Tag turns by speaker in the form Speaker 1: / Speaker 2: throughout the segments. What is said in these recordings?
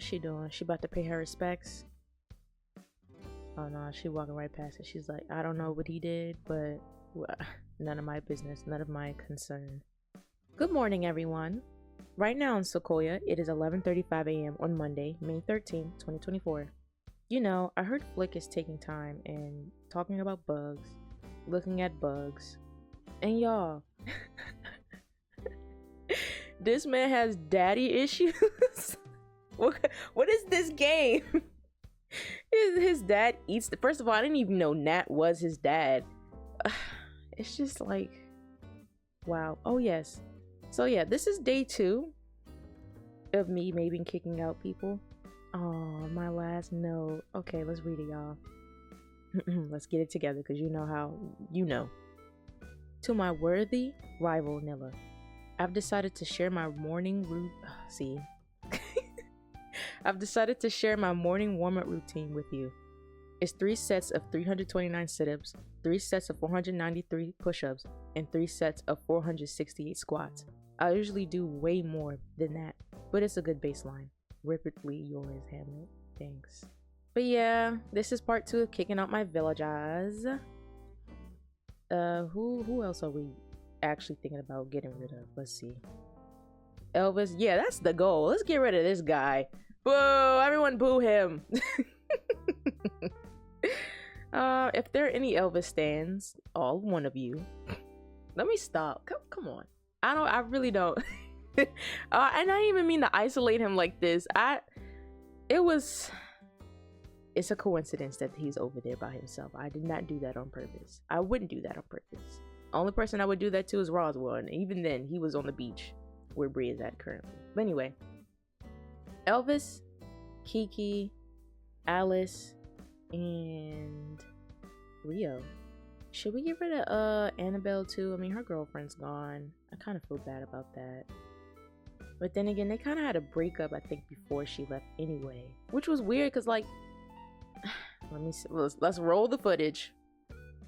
Speaker 1: What's she doing? She about to pay her respects? Oh no, she walking right past it. She's like, I don't know what he did, but well, none of my business, none of my concern. Good morning, everyone. Right now in Sequoia, it is 11:35 a.m. on Monday, May 13th, 2024. You know, I heard Flick is taking time and talking about bugs, looking at bugs, and y'all, this man has daddy issues. What is this game? His dad eats the. First of all, I didn't even know Nat was his dad. It's just like, wow. Oh yes. So yeah, this is day 2 of me maybe kicking out people. Oh, my last note. Okay, let's read it, y'all. Let's get it together, because you know how you know. To my worthy rival Nilla, I've decided to share my morning I've decided to share my morning warm-up routine with you. It's 3 sets of 329 sit-ups, 3 sets of 493 push-ups, and 3 sets of 468 squats. I usually do way more than that, but it's a good baseline. Rapidly yours, Hamlet. Thanks. But yeah, this is part 2 of kicking out my villagers. Who else are we actually thinking about getting rid of? Let's see. Elvis. Yeah, that's the goal. Let's get rid of this guy. Boo! Everyone boo him. If there are any Elvis stands, all one of you, let me stop. Come on. I really don't. And I didn't even mean to isolate him like this. It's a coincidence that he's over there by himself. I did not do that on purpose. I wouldn't do that on purpose. Only person I would do that to is Roswell, and even then, he was on the beach where Bree is at currently. But anyway, Elvis, Kiki, Alice, and Rio. Should we get rid of Annabelle too? I mean, her girlfriend's gone. I kind of feel bad about that. But then again, they kind of had a breakup, I think, before she left anyway. Which was weird, because, like... Let me see. Let's roll the footage.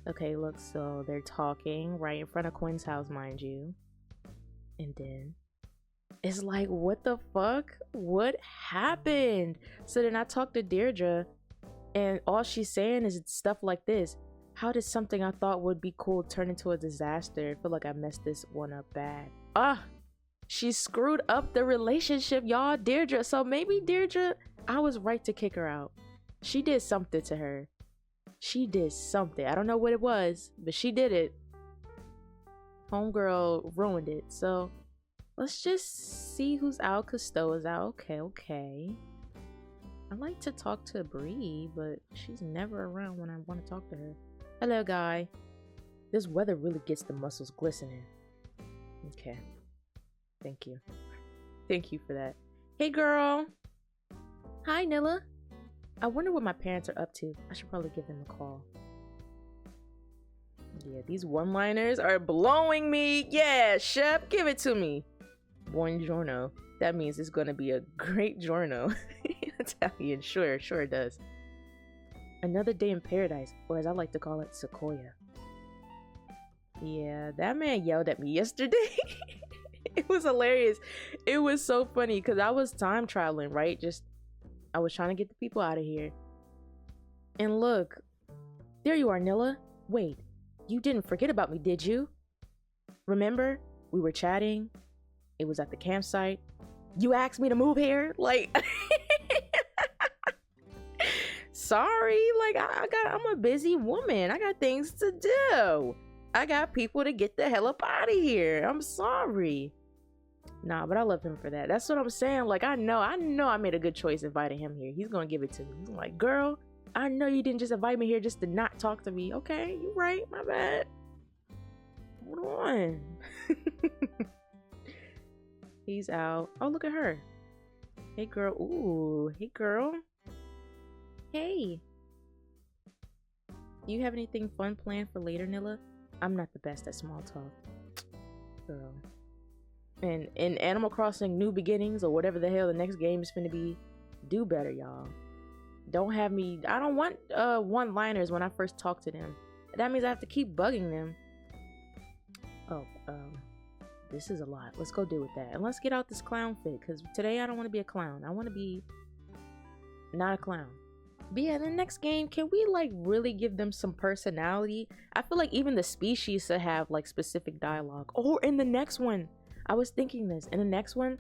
Speaker 1: Okay, look, so they're talking right in front of Quinn's house, mind you. And then... It's like, what the fuck? What happened? So then I talked to Deirdre, and all she's saying is stuff like this. How did something I thought would be cool turn into a disaster? I feel like I messed this one up bad. She screwed up the relationship, y'all. Deirdre. So maybe Deirdre, I was right to kick her out. She did something to her. She did something. I don't know what it was, but she did it. Homegirl ruined it. So let's just see who's out. Cousteau is out. Okay. I like to talk to Bree, but she's never around when I want to talk to her. Hello, guy. This weather really gets the muscles glistening. Okay. Thank you. Thank you for that. Hey, girl. Hi, Nilla. I wonder what my parents are up to. I should probably give them a call. Yeah, these one-liners are blowing me. Yeah, Shep, give it to me. Buongiorno. That means it's gonna be a great giorno. Italian, sure it does. Another day in paradise, or as I like to call it, Sequoia. Yeah, that man yelled at me yesterday. It was hilarious. It was so funny because I was time traveling, right? I was trying to get the people out of here. And look, there you are, Nilla. Wait, you didn't forget about me, did you? Remember, we were chatting. It was at the campsite. You asked me to move here? Like, sorry, like I'm a busy woman. I got things to do. I got people to get the hell up out of here. I'm sorry. Nah, but I love him for that. That's what I'm saying. Like, I know I made a good choice inviting him here. He's gonna give it to me. He's like, girl, I know you didn't just invite me here just to not talk to me. Okay, you right, my bad. Hold on. He's out. Oh, look at her. Hey, girl. Ooh, hey, girl. Hey. Do you have anything fun planned for later, Nilla? I'm not the best at small talk. Girl. And in Animal Crossing New Beginnings, or whatever the hell the next game is finna be, do better, y'all. Don't have me... I don't want one-liners when I first talk to them. That means I have to keep bugging them. Oh, this is a lot. Let's go deal with that. And let's get out this clown fit, because today I don't want to be a clown. I want to be not a clown. But yeah, the next game, can we like really give them some personality? I feel like even the species should have like specific dialogue. Or in the next one, I was thinking this, in the next one,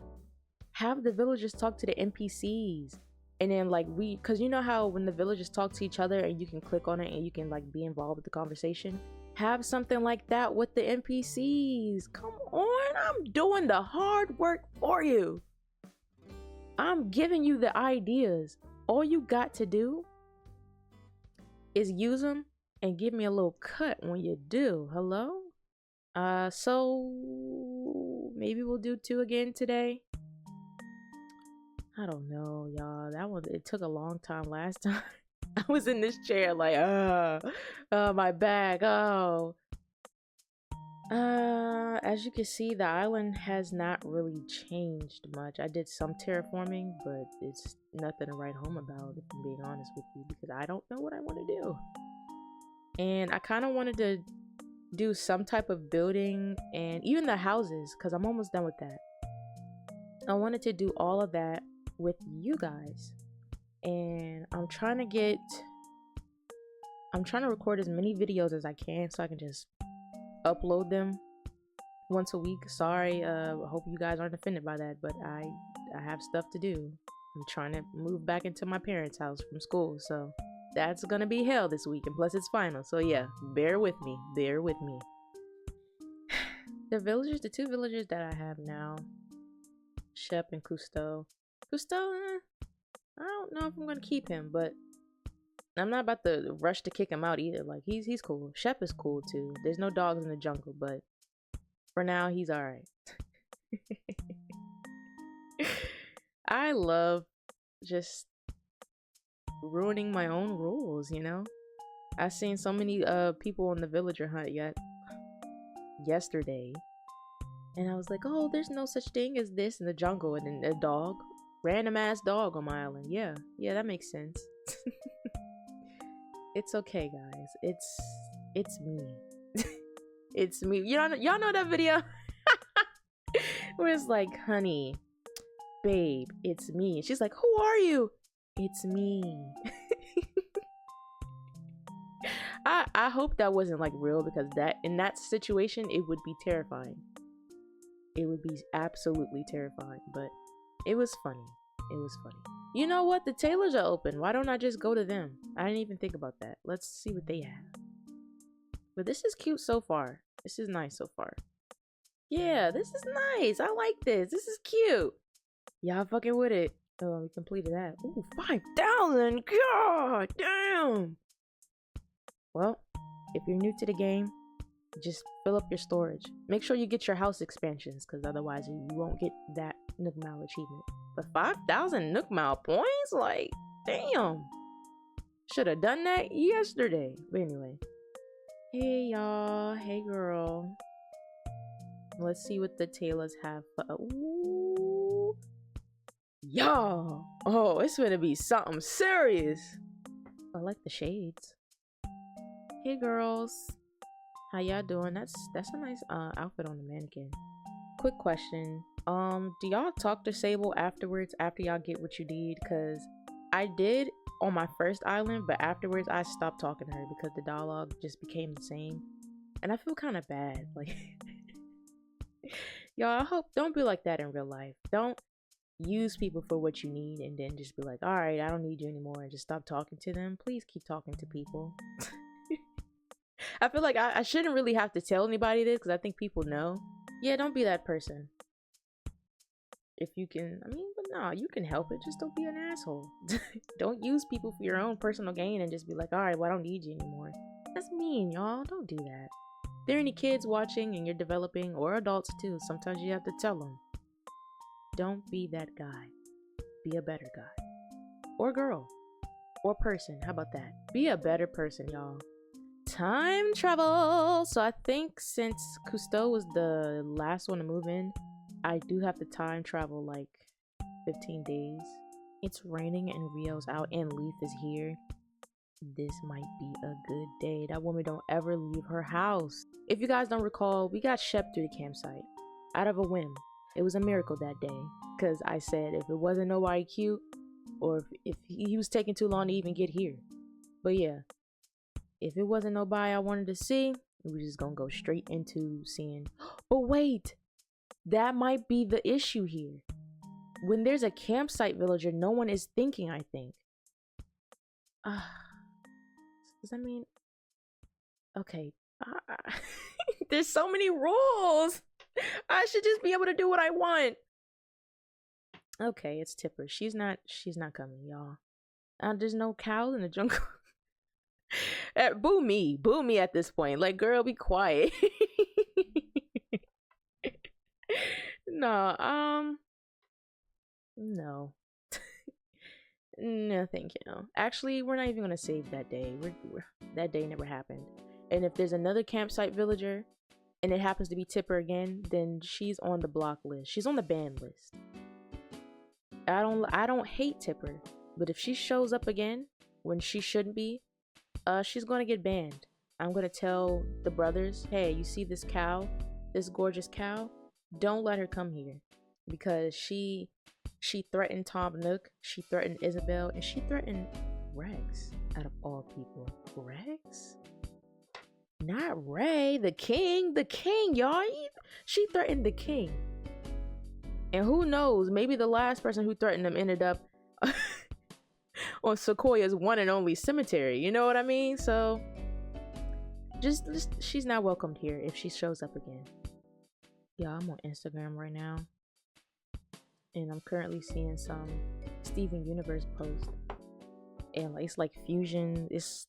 Speaker 1: have the villagers talk to the NPCs. And then like cause you know how when the villagers talk to each other and you can click on it and you can like be involved with the conversation? Have something like that with the NPCs. Come on, I'm doing the hard work for you. I'm giving you the ideas. All you got to do is use them and give me a little cut when you do. Hello? So maybe we'll do 2 again today. I don't know, y'all. That one, it took a long time last time. I was in this chair like, my back, as you can see, the island has not really changed much. I did some terraforming, but it's nothing to write home about, if I'm being honest with you, because I don't know what I want to do. And I kind of wanted to do some type of building and even the houses, because I'm almost done with that. I wanted to do all of that with you guys. And I'm trying to record as many videos as I can so I can just upload them once a week. Sorry, I hope you guys aren't offended by that, but I have stuff to do. I'm trying to move back into my parents' house from school, so that's gonna be hell this week, and plus it's final, so yeah, bear with me. The 2 villagers that I have now, Shep and Cousteau. I don't know if I'm gonna keep him, but I'm not about to rush to kick him out either. Like he's cool. Shep is cool too. There's no dogs in the jungle, but for now he's alright. I love just ruining my own rules, you know? I've seen so many people on the villager hunt yesterday, and I was like, oh, there's no such thing as this in the jungle, and then a dog. Random ass dog on my island. Yeah, that makes sense. It's okay, guys. It's me. It's me. Y'all know that video where it's like, honey, babe, it's me. And she's like, who are you? It's me. I hope that wasn't like real, because that in that situation it would be terrifying. It would be absolutely terrifying, but it was funny. You know what? The tailors are open. Why don't I just go to them? I didn't even think about that. Let's see what they have. But this is cute so far. This is nice so far. Yeah, this is nice. I like this. This is cute. Y'all fucking with it. Oh, we completed that. Ooh, 5,000. God damn. Well, if you're new to the game, just fill up your storage. Make sure you get your house expansions, because otherwise you won't get that Nook Mile achievement. But 5,000 Nook Mile points? Like, damn. Should have done that yesterday. But anyway. Hey, y'all. Hey, girl. Let's see what the tailors have for... Ooh. Y'all. Oh, it's gonna be something serious. I like the shades. Hey, girls. How y'all doing? That's a nice outfit on the mannequin. Quick question. Do y'all talk to Sable afterwards, after y'all get what you need? Because I did on my first island, but afterwards I stopped talking to her because the dialogue just became the same. And I feel kind of bad. Like, y'all, I hope don't be like that in real life. Don't use people for what you need and then just be like, all right, I don't need you anymore, and just stop talking to them. Please keep talking to people. I feel like I shouldn't really have to tell anybody this, because I think people know. Yeah, don't be that person. If you can, I mean, but no, you can help it. Just don't be an asshole. Don't use people for your own personal gain and just be like, all right, well, I don't need you anymore. That's mean, y'all. Don't do that. If there are any kids watching and you're developing, or adults too, sometimes you have to tell them. Don't be that guy. Be a better guy. Or girl. Or person. How about that? Be a better person, y'all. Time travel. So I think since Cousteau was the last one to move in, I do have to time travel like 15 days. It's raining and Rio's out and Leaf is here. This might be a good day. That woman don't ever leave her house. If you guys don't recall, we got Shep through the campsite out of a whim. It was a miracle that day, because I said if it wasn't nobody cute, or if he was taking too long to even get here. But yeah, if it wasn't nobody I wanted to see, we just gonna go straight into seeing. But wait, that might be the issue here. When there's a campsite villager, no one is thinking, I think. Does that mean... Okay. There's so many rules. I should just be able to do what I want. Okay, it's Tipper. She's not coming, y'all. There's no cows in the jungle. Boo me at this point. Like, girl, be quiet. No, no. No, thank you. Actually, we're not even gonna save that day. That day never happened. And if there's another campsite villager, and it happens to be Tipper again, then she's on the block list. She's on the ban list. I don't hate Tipper, but if she shows up again when she shouldn't be, she's gonna get banned. I'm gonna tell the brothers, hey, you see this cow, this gorgeous cow? Don't let her come here, because she threatened Tom Nook, she threatened Isabel, and she threatened Rex. Out of all people, Rex? Not Ray, the king, y'all. She threatened the king. And who knows, maybe the last person who threatened him ended up on Sequoia's one and only cemetery. You know what I mean? So, just she's not welcomed here if she shows up again. Yeah, I'm on Instagram right now. And I'm currently seeing some Steven Universe post. And it's like fusion, it's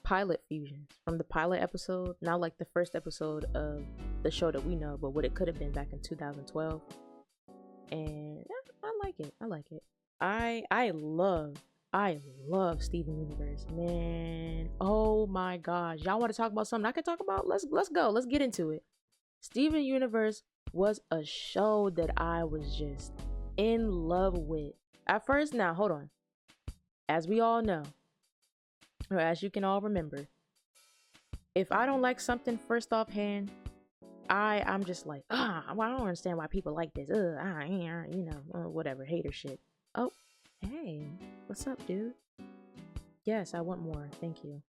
Speaker 1: pilot fusions from the pilot episode, not like the first episode of the show that we know, but what it could have been back in 2012. And I like it. I love Steven Universe, man. Oh my gosh, y'all want to talk about something I can talk about? Let's go, let's get into it. Steven Universe was a show that I was just in love with at first. Now hold on, as we all know, or as you can all remember, if I don't like something first offhand, I'm just like, well, I don't understand why people like this. Whatever, hater shit. Oh, hey, what's up, dude? Yes, I want more. Thank you.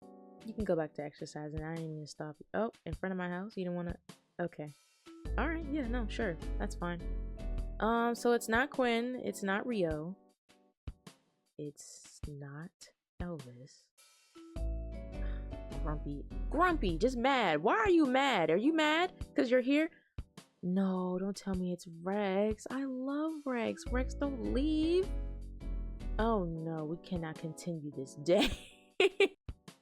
Speaker 1: You can go back to exercising. I didn't even stop you. Oh, in front of my house? You don't want to? Okay. All right. Yeah, no, sure. That's fine. So it's not Quinn. It's not Rio. It's not Elvis. Grumpy, just mad. Why are you mad? Are you mad because you're here? No, don't tell me it's Rex. I love Rex. Rex, don't leave. Oh no, we cannot continue this day.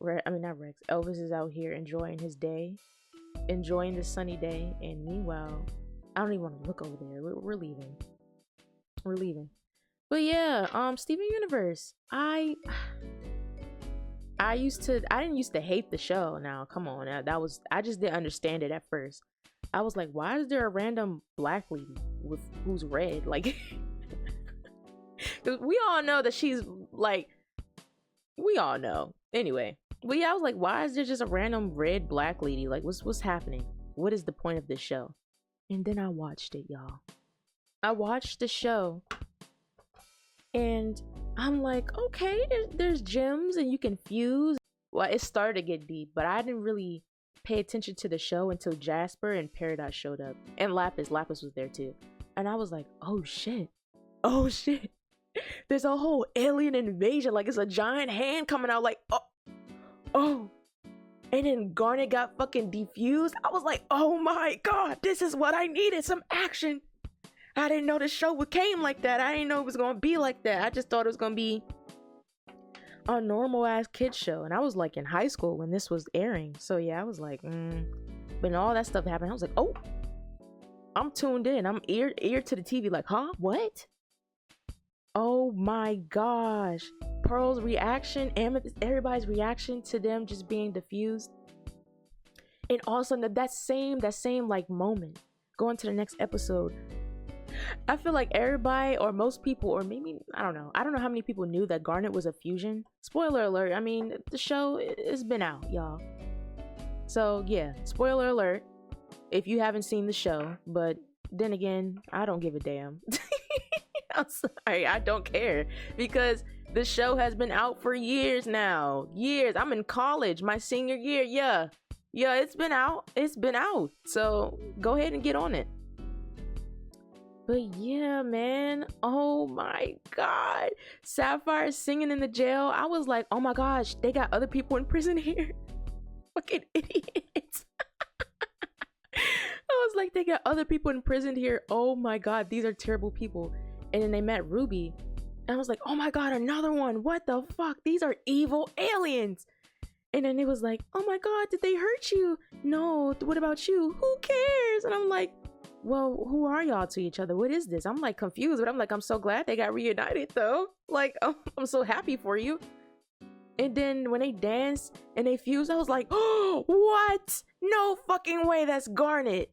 Speaker 1: Not Rex. Elvis is out here enjoying his day, enjoying the sunny day, and meanwhile, I don't even want to look over there. We're leaving. But yeah, Steven Universe. I didn't used to hate the show. Now, come on. I just didn't understand it at first. I was like, why is there a random black lady who's red? Like, we all know that she's like, we all know. Anyway, but yeah, I was like, why is there just a random red black lady? Like, what's happening? What is the point of this show? And then I watched it, y'all. I watched the show, and I'm like, okay, there's gems and you can fuse. Well, it started to get deep, but I didn't really pay attention to the show until Jasper and Peridot showed up. And Lapis was there too. And I was like, oh shit. There's a whole alien invasion. Like, it's a giant hand coming out like, oh. And then Garnet got fucking defused. I was like, oh my god, this is what I needed, some action. I didn't know the show came like that. I didn't know it was gonna be like that. I just thought it was gonna be a normal ass kid show. And I was like in high school when this was airing. So yeah, I was like, But when all that stuff happened, I was like, oh, I'm tuned in. I'm ear to the TV like, huh? What? Oh my gosh. Pearl's reaction, Amethyst, everybody's reaction to them just being diffused. And also that same like moment going to the next episode. I feel like everybody, or most people, or maybe I don't know how many people knew that Garnet was a fusion. Spoiler alert, I mean, the show has been out, y'all. So yeah, spoiler alert if you haven't seen the show, but then again, I don't give a damn. I'm sorry, I don't care because the show has been out for years now. Years. I'm in college, my senior year. Yeah. Yeah, it's been out. It's been out. So go ahead and get on it. But yeah, man. Oh my God. Sapphire singing in the jail. I was like, oh my gosh, they got other people in prison here. Fucking idiots. I was like, they got other people in prison here. Oh my God, these are terrible people. And then they met Ruby. And I was like, oh my God, another one. What the fuck? These are evil aliens. And then it was like, oh my God, did they hurt you? No, what about you? Who cares? And I'm like, well, who are y'all to each other? What is this? I'm like confused, but I'm like, I'm so glad they got reunited though. Like, I'm so happy for you. And then when they danced and they fused, I was like, oh, what? No fucking way, that's Garnet.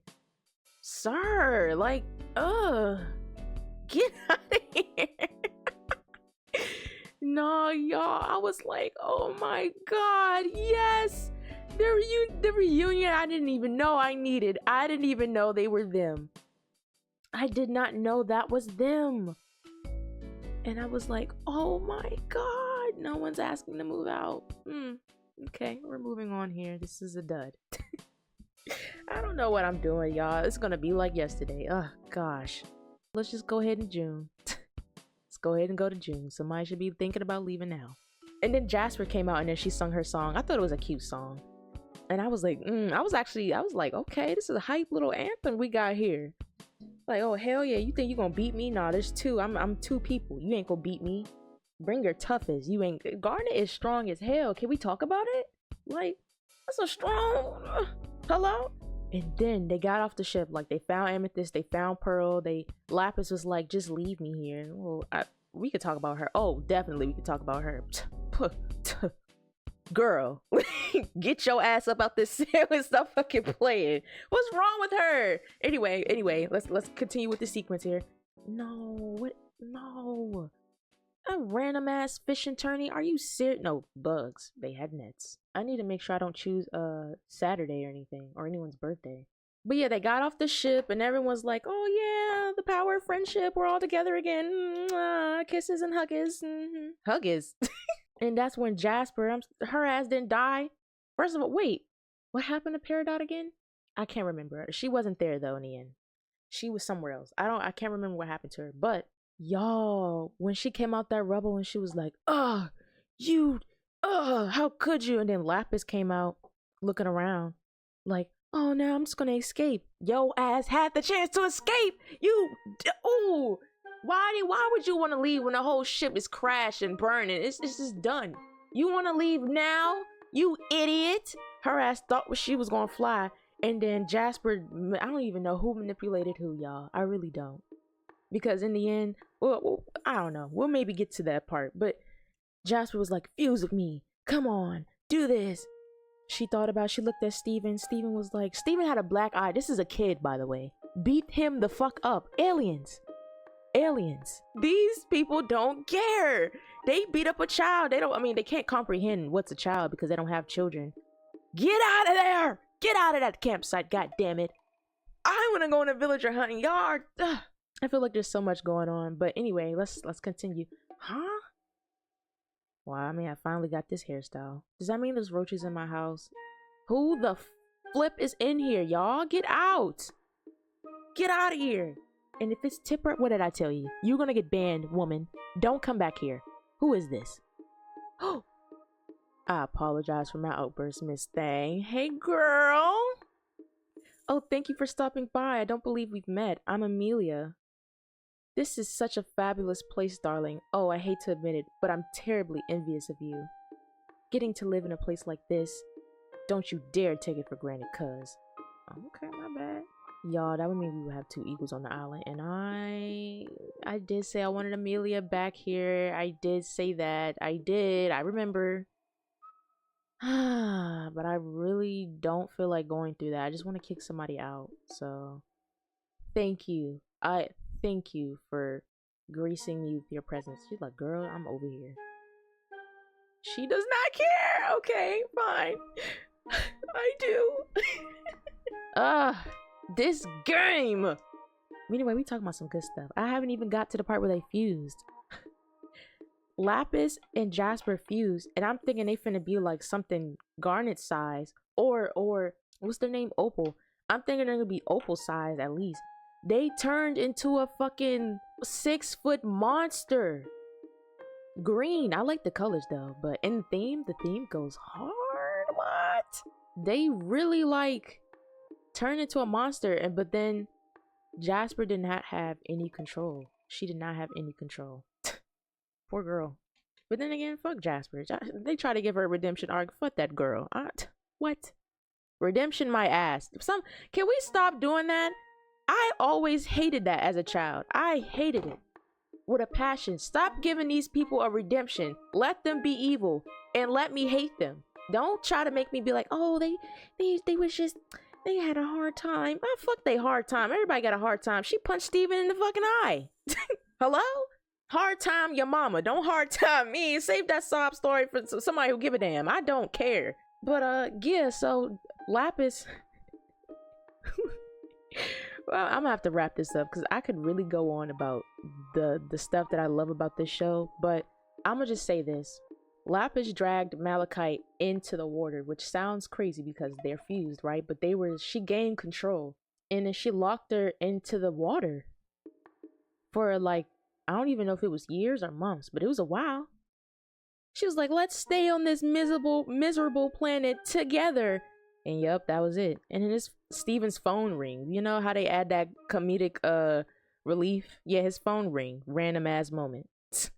Speaker 1: Sir, like, get out of here. No, y'all, I was like, oh my God, yes. The reunion I didn't even know I needed. I didn't even know they were them. I did not know that was them. And I was like, oh my God, no one's asking to move out. Okay, we're moving on here. This is a dud. I don't know what I'm doing, y'all. It's gonna be like yesterday. Oh gosh. Let's just go ahead in June. Let's go ahead and go to June. Somebody should be thinking about leaving now. And then Jasper came out and then she sung her song. I thought it was a cute song. And I was like, I was like, okay, this is a hype little anthem we got here. Like, oh hell yeah, you think you gonna beat me? Nah, there's two. I'm two people. You ain't gonna beat me. Bring your toughest. You ain't. Garnet is strong as hell. Can we talk about it? Like, that's a strong. Hello. And then they got off the ship. Like, they found Amethyst. They found Pearl. Lapis was like, just leave me here. Well, we could talk about her. Oh, definitely, we could talk about her. Girl, get your ass up out this cell and stop fucking playing. What's wrong with her? Anyway, let's continue with the sequence here. No, what? No. A random ass fishing tourney? Are you serious? No, bugs. They had nets. I need to make sure I don't choose Saturday or anything, or anyone's birthday. But yeah, they got off the ship and everyone's like, oh yeah, the power of friendship. We're all together again. Kisses and huggies. Huggies. And that's when Jasper, her ass didn't die. First of all, wait, what happened to Peridot again? I can't remember. She wasn't there though in the end. She was somewhere else. I can't remember what happened to her. But y'all, when she came out that rubble and she was like, how could you? And then Lapis came out looking around like, oh, now I'm just gonna escape. Yo ass had the chance to escape. Why would you want to leave when the whole ship is crashing, burning? It's just done. You want to leave now? You idiot. Her ass thought she was gonna fly. And then Jasper, I don't even know who manipulated who, y'all. I really don't. Because in the end, well, I don't know. We'll maybe get to that part. But Jasper was like, fuse with me. Come on, do this. She looked at Steven. Steven was like, Steven had a black eye. This is a kid, by the way. Beat him the fuck up. Aliens. These people don't care. They beat up a child. They can't comprehend what's a child because they don't have children. Get out of there. Get out of that campsite, god damn it. I want to go on a villager hunting yard. I feel like there's so much going on. But anyway, let's continue. Huh? Wow, I finally got this hairstyle. Does that mean there's roaches in my house? Who the flip is in here, y'all? Get out. Get out of here. And if it's Tipper, what did I tell you? You're gonna get banned, woman. Don't come back here. Who is this? Oh, I apologize for my outburst, Miss Thang. Hey, girl. Oh, thank you for stopping by. I don't believe we've met. I'm Amelia. This is such a fabulous place, darling. Oh, I hate to admit it, but I'm terribly envious of you. Getting to live in a place like this. Don't you dare take it for granted, cuz. Okay, my bad. Y'all, that would mean we would have 2 eagles on the island. And I did say I wanted Amelia back here. I did say that. I did. I remember. But I really don't feel like going through that. I just want to kick somebody out. So, thank you. I thank you for gracing me with your presence. She's like, girl, I'm over here. She does not care. Okay, fine. I do. This game. Anyway, we talking about some good stuff. I haven't even got to the part where they fused. Lapis and Jasper fused, and I'm thinking they finna be like something garnet size, or what's their name, Opal. I'm thinking they're gonna be Opal size at least. They turned into a fucking 6-foot monster. Green. I like the colors though, but in the theme goes hard. What? They really like turned into a monster, and but then Jasper did not have any control. She did not have any control. Poor girl. But then again, fuck Jasper. They try to give her a redemption arc. Fuck that girl. What? Redemption my ass. Can we stop doing that? I always hated that as a child. I hated it with a passion. Stop giving these people a redemption. Let them be evil and let me hate them. Don't try to make me be like, oh, they was just, they had a hard time. Oh, fuck they hard time. Everybody got a hard time. She punched Steven in the fucking eye. Hello? Hard time your mama. Don't hard time me. Save that sob story for somebody who give a damn. I don't care. But yeah, so Lapis. Well, I'm gonna have to wrap this up because I could really go on about the stuff that I love about this show, but I'm gonna just say this. Lapis dragged Malachite into the water, which sounds crazy because they're fused, right? But she gained control, and then she locked her into the water for like, I don't even know if it was years or months, but it was a while. She was like, let's stay on this miserable planet together. And yep, that was it. And then Steven's phone ring. You know how they add that comedic relief? Yeah, his phone ring. Random ass moment.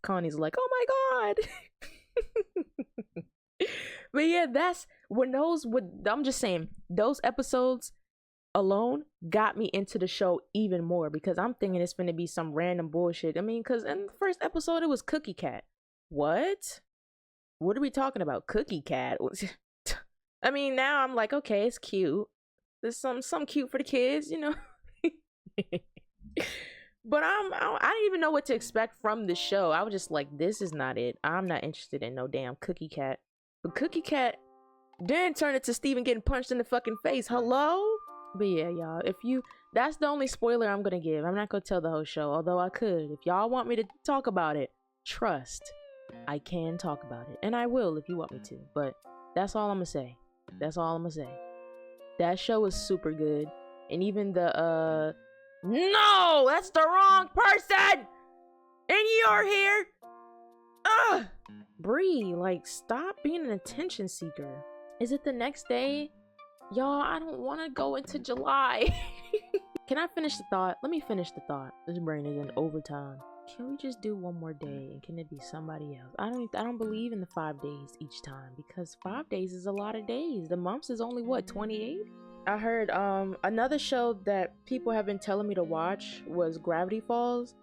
Speaker 1: Connie's like, oh my god. But yeah, that's when I'm just saying, those episodes alone got me into the show even more because I'm thinking it's gonna be some random bullshit. I mean, because in the first episode it was Cookie Cat. What are we talking about? Cookie Cat? I mean, now I'm like, okay, it's cute. There's some cute for the kids, you know. But I didn't even know what to expect from the show. I was just like, this is not it. I'm not interested in no damn Cookie Cat. But Cookie Cat then turned it to Steven getting punched in the fucking face. Hello? But yeah, y'all, that's the only spoiler I'm gonna give. I'm not gonna tell the whole show, although I could. If y'all want me to talk about it, trust, I can talk about it. And I will if you want me to. But that's all I'm gonna say. That's all I'm gonna say. That show is super good. And even the, no! That's the wrong person! And you're here! Ugh! Bree, like, stop being an attention seeker. Is it the next day? Y'all, I don't want to go into July. Can I finish the thought? Let me finish the thought. This brain is in overtime. Can we just do one more day and can it be somebody else? I don't believe in the 5 days each time because 5 days is a lot of days. The months is only what, 28? I heard another show that people have been telling me to watch was Gravity Falls.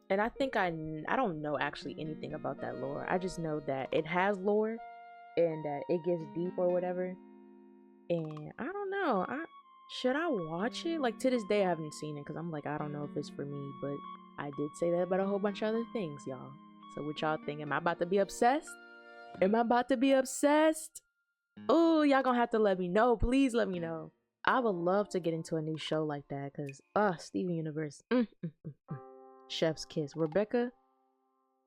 Speaker 1: And I think I don't know actually anything about that lore. I just know that it has lore and that it gets deep or whatever. And I don't know. Should I watch it? Like, to this day, I haven't seen it because I'm like, I don't know if it's for me. But I did say that about a whole bunch of other things, y'all. So what y'all think? Am I about to be obsessed? Am I about to be obsessed? Oh, y'all gonna have to let me know. Please let me know. I would love to get into a new show like that because, Steven Universe. Chef's Kiss. Rebecca,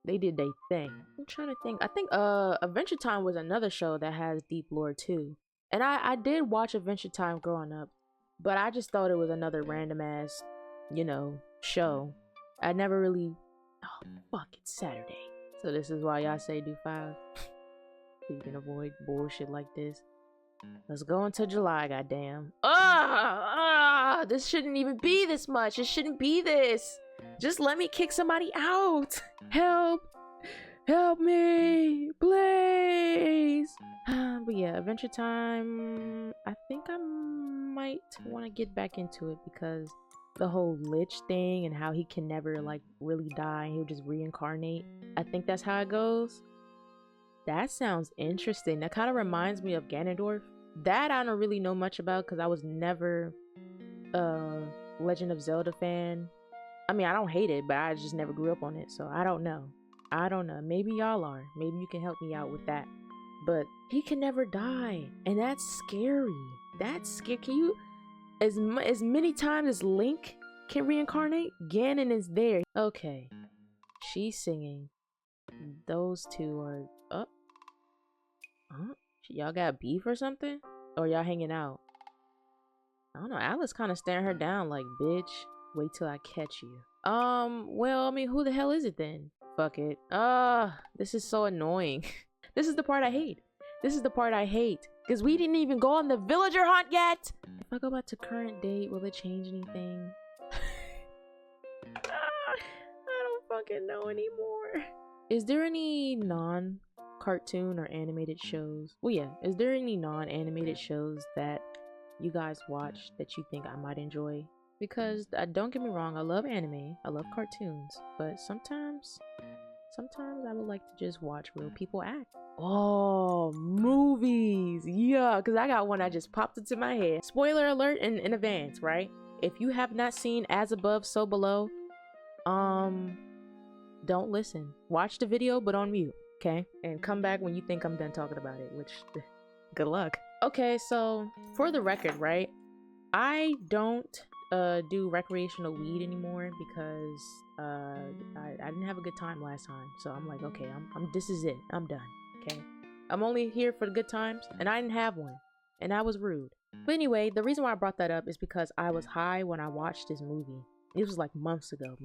Speaker 1: they did their thing. I'm trying to think. I think Adventure Time was another show that has deep lore too. And I did watch Adventure Time growing up, but I just thought it was another random ass, show. I never really, fuck, it's Saturday. So this is why y'all say do 5. So you can avoid bullshit like this. Let's go into July, goddamn. This shouldn't even be this much. It shouldn't be this. Just let me kick somebody out. Help me, please. But yeah, Adventure Time, I think I might want to get back into it because the whole Lich thing and how he can never like really die, he'll just reincarnate. I think that's how it goes. That sounds interesting. That kind of reminds me of Ganondorf. That I don't really know much about because I was never a Legend of Zelda fan. I mean, I don't hate it, but I just never grew up on it, so I don't know. Maybe y'all are. Maybe you can help me out with that. But he can never die, and that's scary. That's scary. Can you, as many times as Link can reincarnate? Ganon is there. Okay. She's singing. Those two are up. Huh? Y'all got beef or something? Or y'all hanging out? I don't know. Alice kind of staring her down like, bitch, wait till I catch you. Well, I mean, who the hell is it then? Fuck it. This is so annoying. This is the part I hate. This is the part I hate. Because we didn't even go on the villager hunt yet. If I go back to current date, will it change anything? I don't fucking know anymore. Is there any non-cartoon or animated shows? Well, yeah. Is there any non-animated shows that you guys watch that you think I might enjoy? Because don't get me wrong, I love anime, I love cartoons, but sometimes I would like to just watch real people act. Oh, movies. Yeah, because I got one that just popped into my head. Spoiler alert in advance, right? If you have not seen As Above, So Below, don't listen. Watch the video, but on mute, okay? And come back when you think I'm done talking about it, which, good luck. Okay, so for the record, right? I don't do recreational weed anymore because I didn't have a good time last time. So I'm like, okay, this is it. I'm done. Okay, I'm only here for the good times, and I didn't have one, and I was rude. But anyway, the reason why I brought that up is because I was high when I watched this movie. It was like months ago,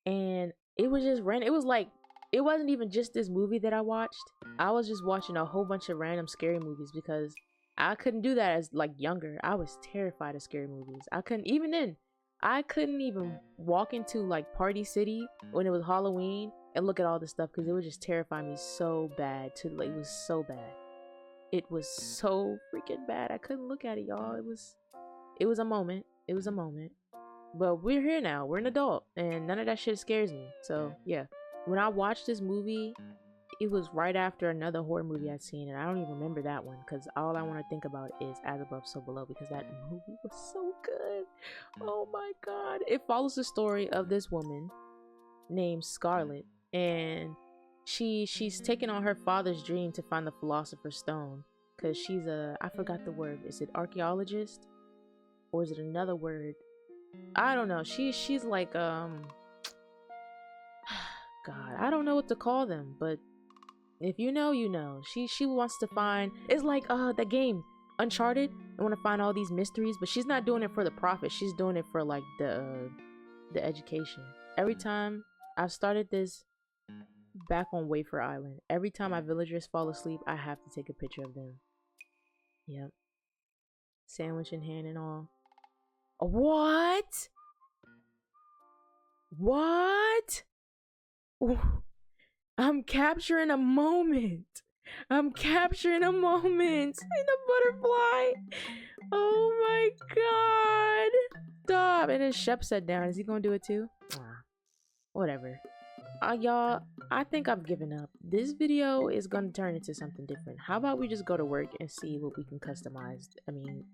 Speaker 1: and it was just random. It was like, it wasn't even just this movie that I watched. I was just watching a whole bunch of random scary movies because I couldn't do that as like younger. I was terrified of scary movies. I couldn't even then. I couldn't even walk into like Party City when it was Halloween and look at all this stuff because it would just terrify me so bad. It was so bad. It was so freaking bad. I couldn't look at it, y'all. It was a moment. It was a moment. But we're here now. We're an adult, and none of that shit scares me. So yeah, when I watched this movie, it was right after another horror movie I'd seen, and I don't even remember that one because all I want to think about is As Above, So Below because that movie was so good. Oh my god. It follows the story of this woman named Scarlett, and she's taken on her father's dream to find the Philosopher's Stone because she's I forgot the word. Is it archaeologist? Or is it another word? I don't know. She's like God, I don't know what to call them, but if you know, you know. She wants to find, it's like that game Uncharted. I want to find all these mysteries, but she's not doing it for the profit. She's doing it for like the education. Every time I've started this back on Wafer Island, every time my villagers fall asleep, I have to take a picture of them. Yep. Sandwich in hand and all. What? What? I'm capturing a moment. I'm capturing a moment. And a butterfly. Oh my god. Stop. And then Shep sat down. Is he gonna do it too? Whatever. Y'all, I think I've given up. This video is gonna turn into something different. How about we just go to work and see what we can customize? I mean,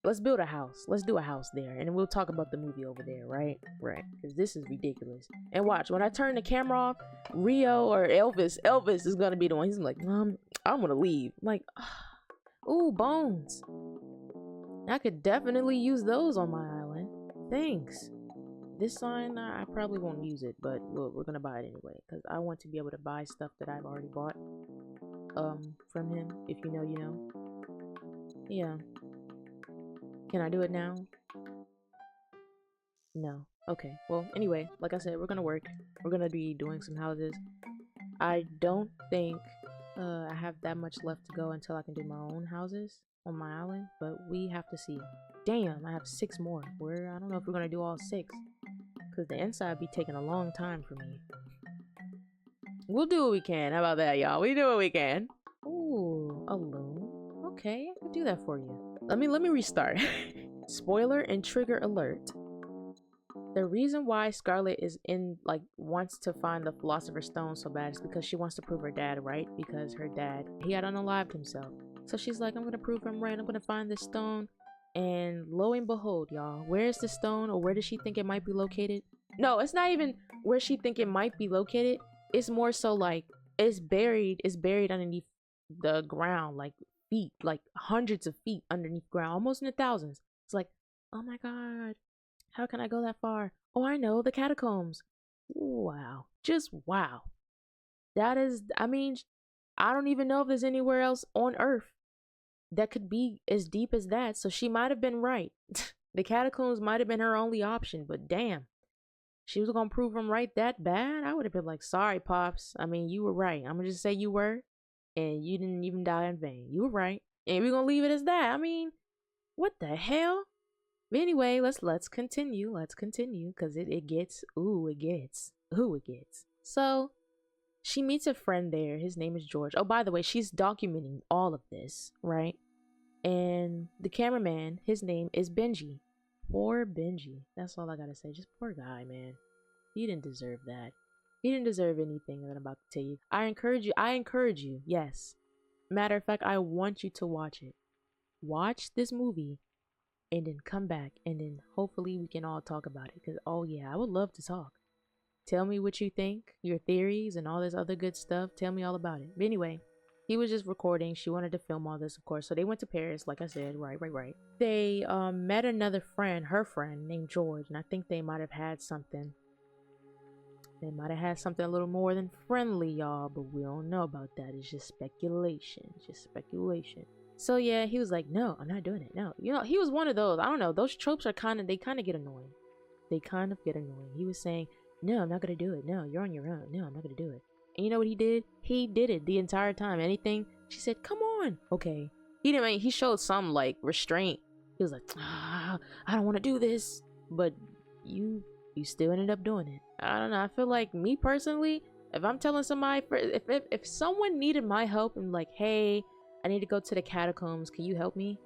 Speaker 1: let's build a house. Let's do a house there, and we'll talk about the movie over there, right? Right, because this is ridiculous. And watch, when I turn the camera off, Rio or Elvis is gonna be the one. He's like, I'm gonna leave. I'm like, ooh, bones. I could definitely use those on my island. Thanks. This sign, I probably won't use it, but we're gonna buy it anyway, because I want to be able to buy stuff that I've already bought from him. If you know, you know. Yeah. Can I do it now? No. Okay. Well, anyway, like I said, we're gonna work. We're gonna be doing some houses. I don't think I have that much left to go until I can do my own houses on my island, but we have to see. Damn, I have 6 more. I don't know if we're gonna do all 6, because the inside be taking a long time for me. We'll do what we can. How about that, y'all? We do what we can. Ooh, a loom. Okay, I can do that for you. Let me restart. Spoiler and trigger alert. The reason why Scarlett is wants to find the Philosopher's Stone so bad is because she wants to prove her dad right, because her dad, he had unalived himself. So she's like, I'm gonna prove him right. I'm gonna find this stone. And lo and behold, y'all, where is the stone, or where does she think it might be located? No, it's not even where she think it might be located. It's more so like it's buried underneath the ground, like feet, like hundreds of feet underneath ground, almost in the thousands. It's like, oh my god, How can I go that far? Oh, I know, the catacombs. Wow. Just wow. That is, I mean, I don't even know if there's anywhere else on Earth that could be as deep as that. So she might have been right. The catacombs might have been her only option, but damn. She was gonna prove him right that bad? I would have been like, sorry, Pops. I mean, you were right. I'm gonna just say you were, and you didn't even die in vain. You were right. And we're gonna leave it as that. I mean, what the hell? But anyway, let's continue. Let's continue. Cause it gets it gets. So she meets a friend there. His name is George. Oh, by the way, she's documenting all of this, right? And the cameraman, his name is Benji. Poor Benji. That's all I gotta say. Just poor guy, man. He didn't deserve that. He didn't deserve anything that I'm about to tell you. I encourage you. Yes. Matter of fact, I want you to watch it. Watch this movie and then come back and then hopefully we can all talk about it. Because, oh yeah, I would love to talk. Tell me what you think, your theories and all this other good stuff. Tell me all about it. But anyway, he was just recording. She wanted to film all this, of course. So they went to Paris, like I said. Right. They met another friend, her friend, named George. And I think they might have had something. They might have had something a little more than friendly, y'all. But we don't know about that. It's just speculation. Just speculation. So yeah, he was like, no, I'm not doing it. No. You know, he was one of those. I don't know. Those tropes are they kind of get annoying. They kind of get annoying. He was saying, no, I'm not going to do it. No, you're on your own. No, I'm not going to do it. And you know what he did? He did it the entire time. Anything she said, come on. Okay. He didn't. He showed some like restraint. He was like, I don't want to do this. But you still ended up doing it. I don't know. I feel like me personally, if I'm telling somebody, if someone needed my help and like, hey, I need to go to the catacombs. Can you help me?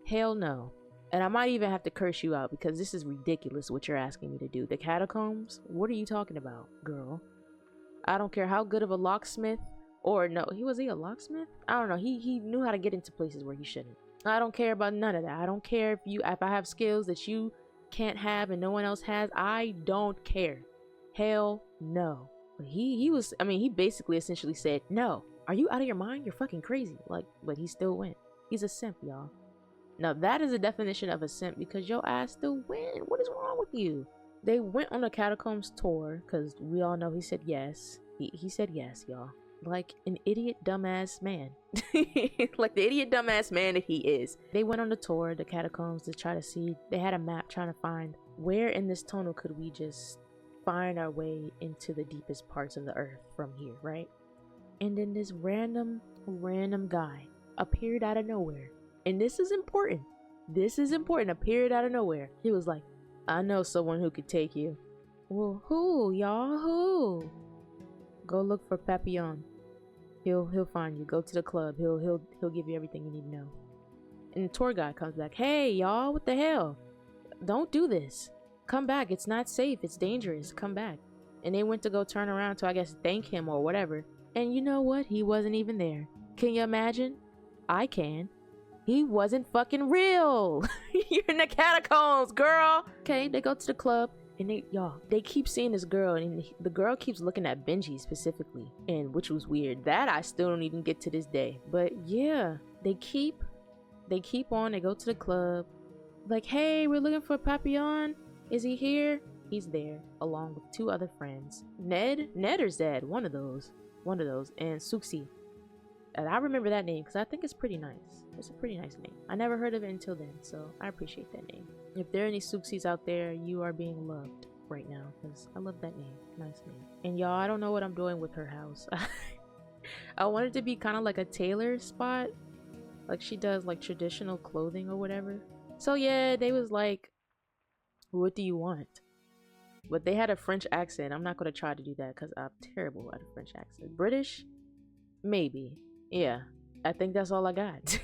Speaker 1: Hell no. And I might even have to curse you out because this is ridiculous what you're asking me to do. The catacombs? What are you talking about, girl? I don't care how good of a locksmith, or no, was he a locksmith? I don't know. He knew how to get into places where he shouldn't. I don't care about none of that. I don't care if I have skills that you can't have and no one else has. I don't care. Hell no. But he basically essentially said, no, are you out of your mind? You're fucking crazy. Like, but he still went. He's a simp, y'all. Now that is a definition of a simp because your ass still went. What is wrong with you? They went on a catacombs tour because we all know he said yes. He said yes, y'all. Like an idiot dumbass man. Like the idiot dumbass man that he is. They went on the tour, the catacombs, to try to see. They had a map trying to find where in this tunnel could we just find our way into the deepest parts of the earth from here, right? And then this random guy appeared out of nowhere. And this is important. Appeared out of nowhere. He was like, I know someone who could take you. Well, who, y'all? Who? Go look for Papillon. He'll find you. Go to the club. He'll give you everything you need to know. And the tour guide comes back. Hey, y'all, what the hell? Don't do this. Come back. It's not safe. It's dangerous. Come back. And they went to go turn around to, I guess, thank him or whatever. And you know what? He wasn't even there. Can you imagine? I can. He wasn't fucking real. You're in the catacombs, girl. Okay, they go to the club and they keep seeing this girl and the girl keeps looking at Benji specifically, and which was weird. That I still don't even get to this day. But yeah, they keep on. They go to the club. Like, hey, we're looking for Papillon. Is he here? He's there along with two other friends. Ned or Zed, one of those, and Suxi. And I remember that name because I think it's pretty nice. It's a pretty nice name. I never heard of it until then, so I appreciate that name. If there are any Suxis out there, you are being loved right now because I love that name. Nice name. And y'all, I don't know what I'm doing with her house. I want it to be kind of like a tailor spot. Like she does like traditional clothing or whatever. So yeah, they was like, what do you want? But they had a French accent. I'm not going to try to do that because I'm terrible at a French accent. British? Maybe. Yeah, I think that's all I got.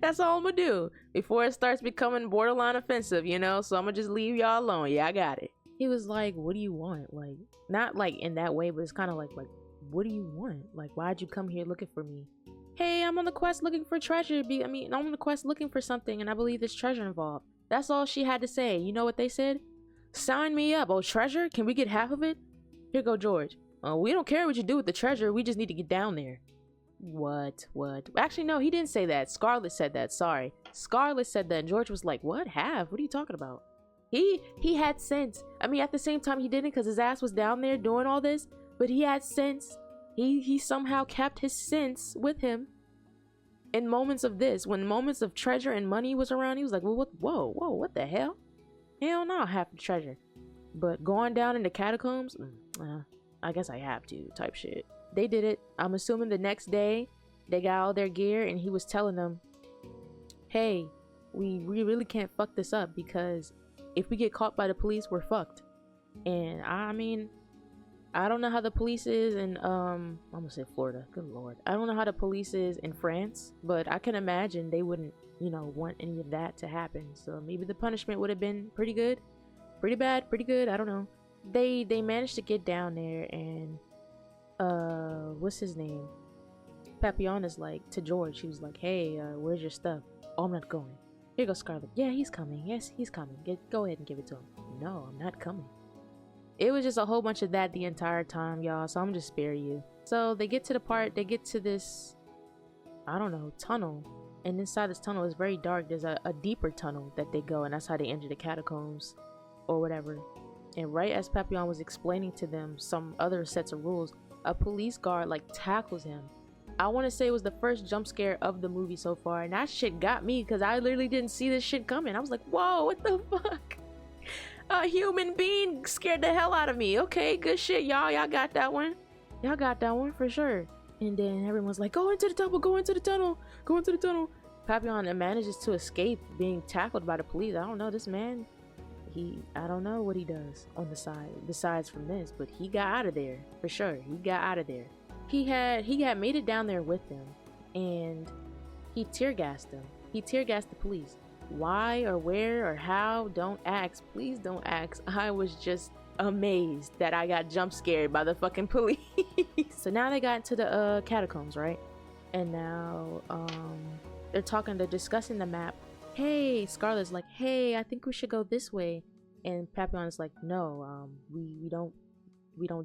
Speaker 1: That's all I'm gonna do before it starts becoming borderline offensive, you know? So I'm gonna just leave y'all alone. Yeah, I got it. He was like, what do you want? Like, not like in that way, but it's kind of like, what do you want? Like, why'd you come here looking for me? Hey, I'm on the quest looking for treasure. I'm on the quest looking for something, and I believe there's treasure involved. That's all she had to say. You know what they said? Sign me up. Oh, treasure? Can we get half of it? Here go George. We don't care what you do with the treasure. We just need to get down there. What? Actually, no, he didn't say that. Scarlett said that. Sorry. Scarlett said that. And George was like, what? Half? What are you talking about? He had sense. I mean, at the same time, he didn't because his ass was down there doing all this, but he had sense. He somehow kept his sense with him. In moments of this, when moments of treasure and money was around, he was like, well, whoa, what the hell? Hell no, half the treasure. But going down in the catacombs, I guess I have to type shit. They did it. I'm assuming the next day, they got all their gear and he was telling them, hey, we really can't fuck this up because if we get caught by the police, we're fucked. And I mean, I don't know how the police is in I'm gonna say Florida, good lord. I don't know how the police is in France, but I can imagine they wouldn't, you know, want any of that to happen. So maybe the punishment would have been pretty good, pretty bad, pretty good, I don't know. They managed to get down there and what's his name? Papillon is like to George, he was like, hey, where's your stuff? Oh, I'm not going. Here goes Scarlet. Yeah, he's coming. Yes, he's coming. Go ahead and give it to him. No, I'm not coming. It was just a whole bunch of that the entire time, y'all, so I'm just spare you. So they get to the part, they get to this, I don't know, tunnel. And inside this tunnel is very dark. There's a deeper tunnel that they go, and that's how they enter the catacombs or whatever. And right as Papillon was explaining to them some other sets of rules, a police guard like tackles him. I want to say it was the first jump scare of the movie so far, and that shit got me because I literally didn't see this shit coming. I was like, whoa, what the fuck? A human being scared the hell out of me. Okay, good shit, y'all got that one. Y'all got that one for sure. And then everyone's like, go into the tunnel, go into the tunnel, go into the tunnel. Papillon manages to escape being tackled by the police. I don't know, this man, I don't know what he does on the side besides from this, but he got out of there for sure. He got out of there. He had made it down there with them, and he tear gassed them. He tear gassed the police. Why or where or how, don't ask. Please don't ask. I was just amazed that I got jump scared by the fucking police. So now they got into the catacombs, right? And now they're discussing the map. Hey, Scarlet's like, hey, I think we should go this way. And Papillon's like, no, we don't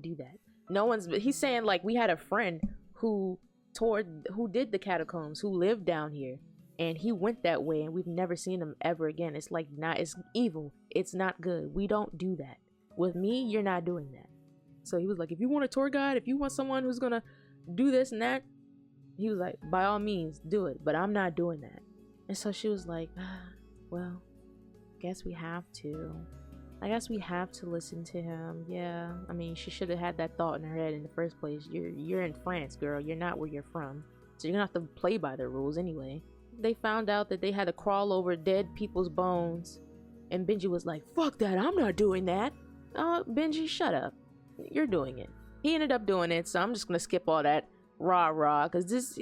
Speaker 1: do that. He's saying like we had a friend who did the catacombs, who lived down here, and he went that way and we've never seen him ever again. It's like, it's evil, it's not good, we don't do that. With me, you're not doing that. So he was like, if you want a tour guide, if you want someone who's gonna do this and that, he was like, by all means do it, but I'm not doing that. And so she was like, well, guess we have to listen to him. Yeah, I mean, she should have had that thought in her head in the first place. You're in France, girl. You're not where you're from, so you're gonna have to play by their rules anyway. They found out that they had to crawl over dead people's bones, and Benji was like, fuck that, I'm not doing that. Benji, shut up, you're doing it. He ended up doing it, so I'm just gonna skip all that rah because this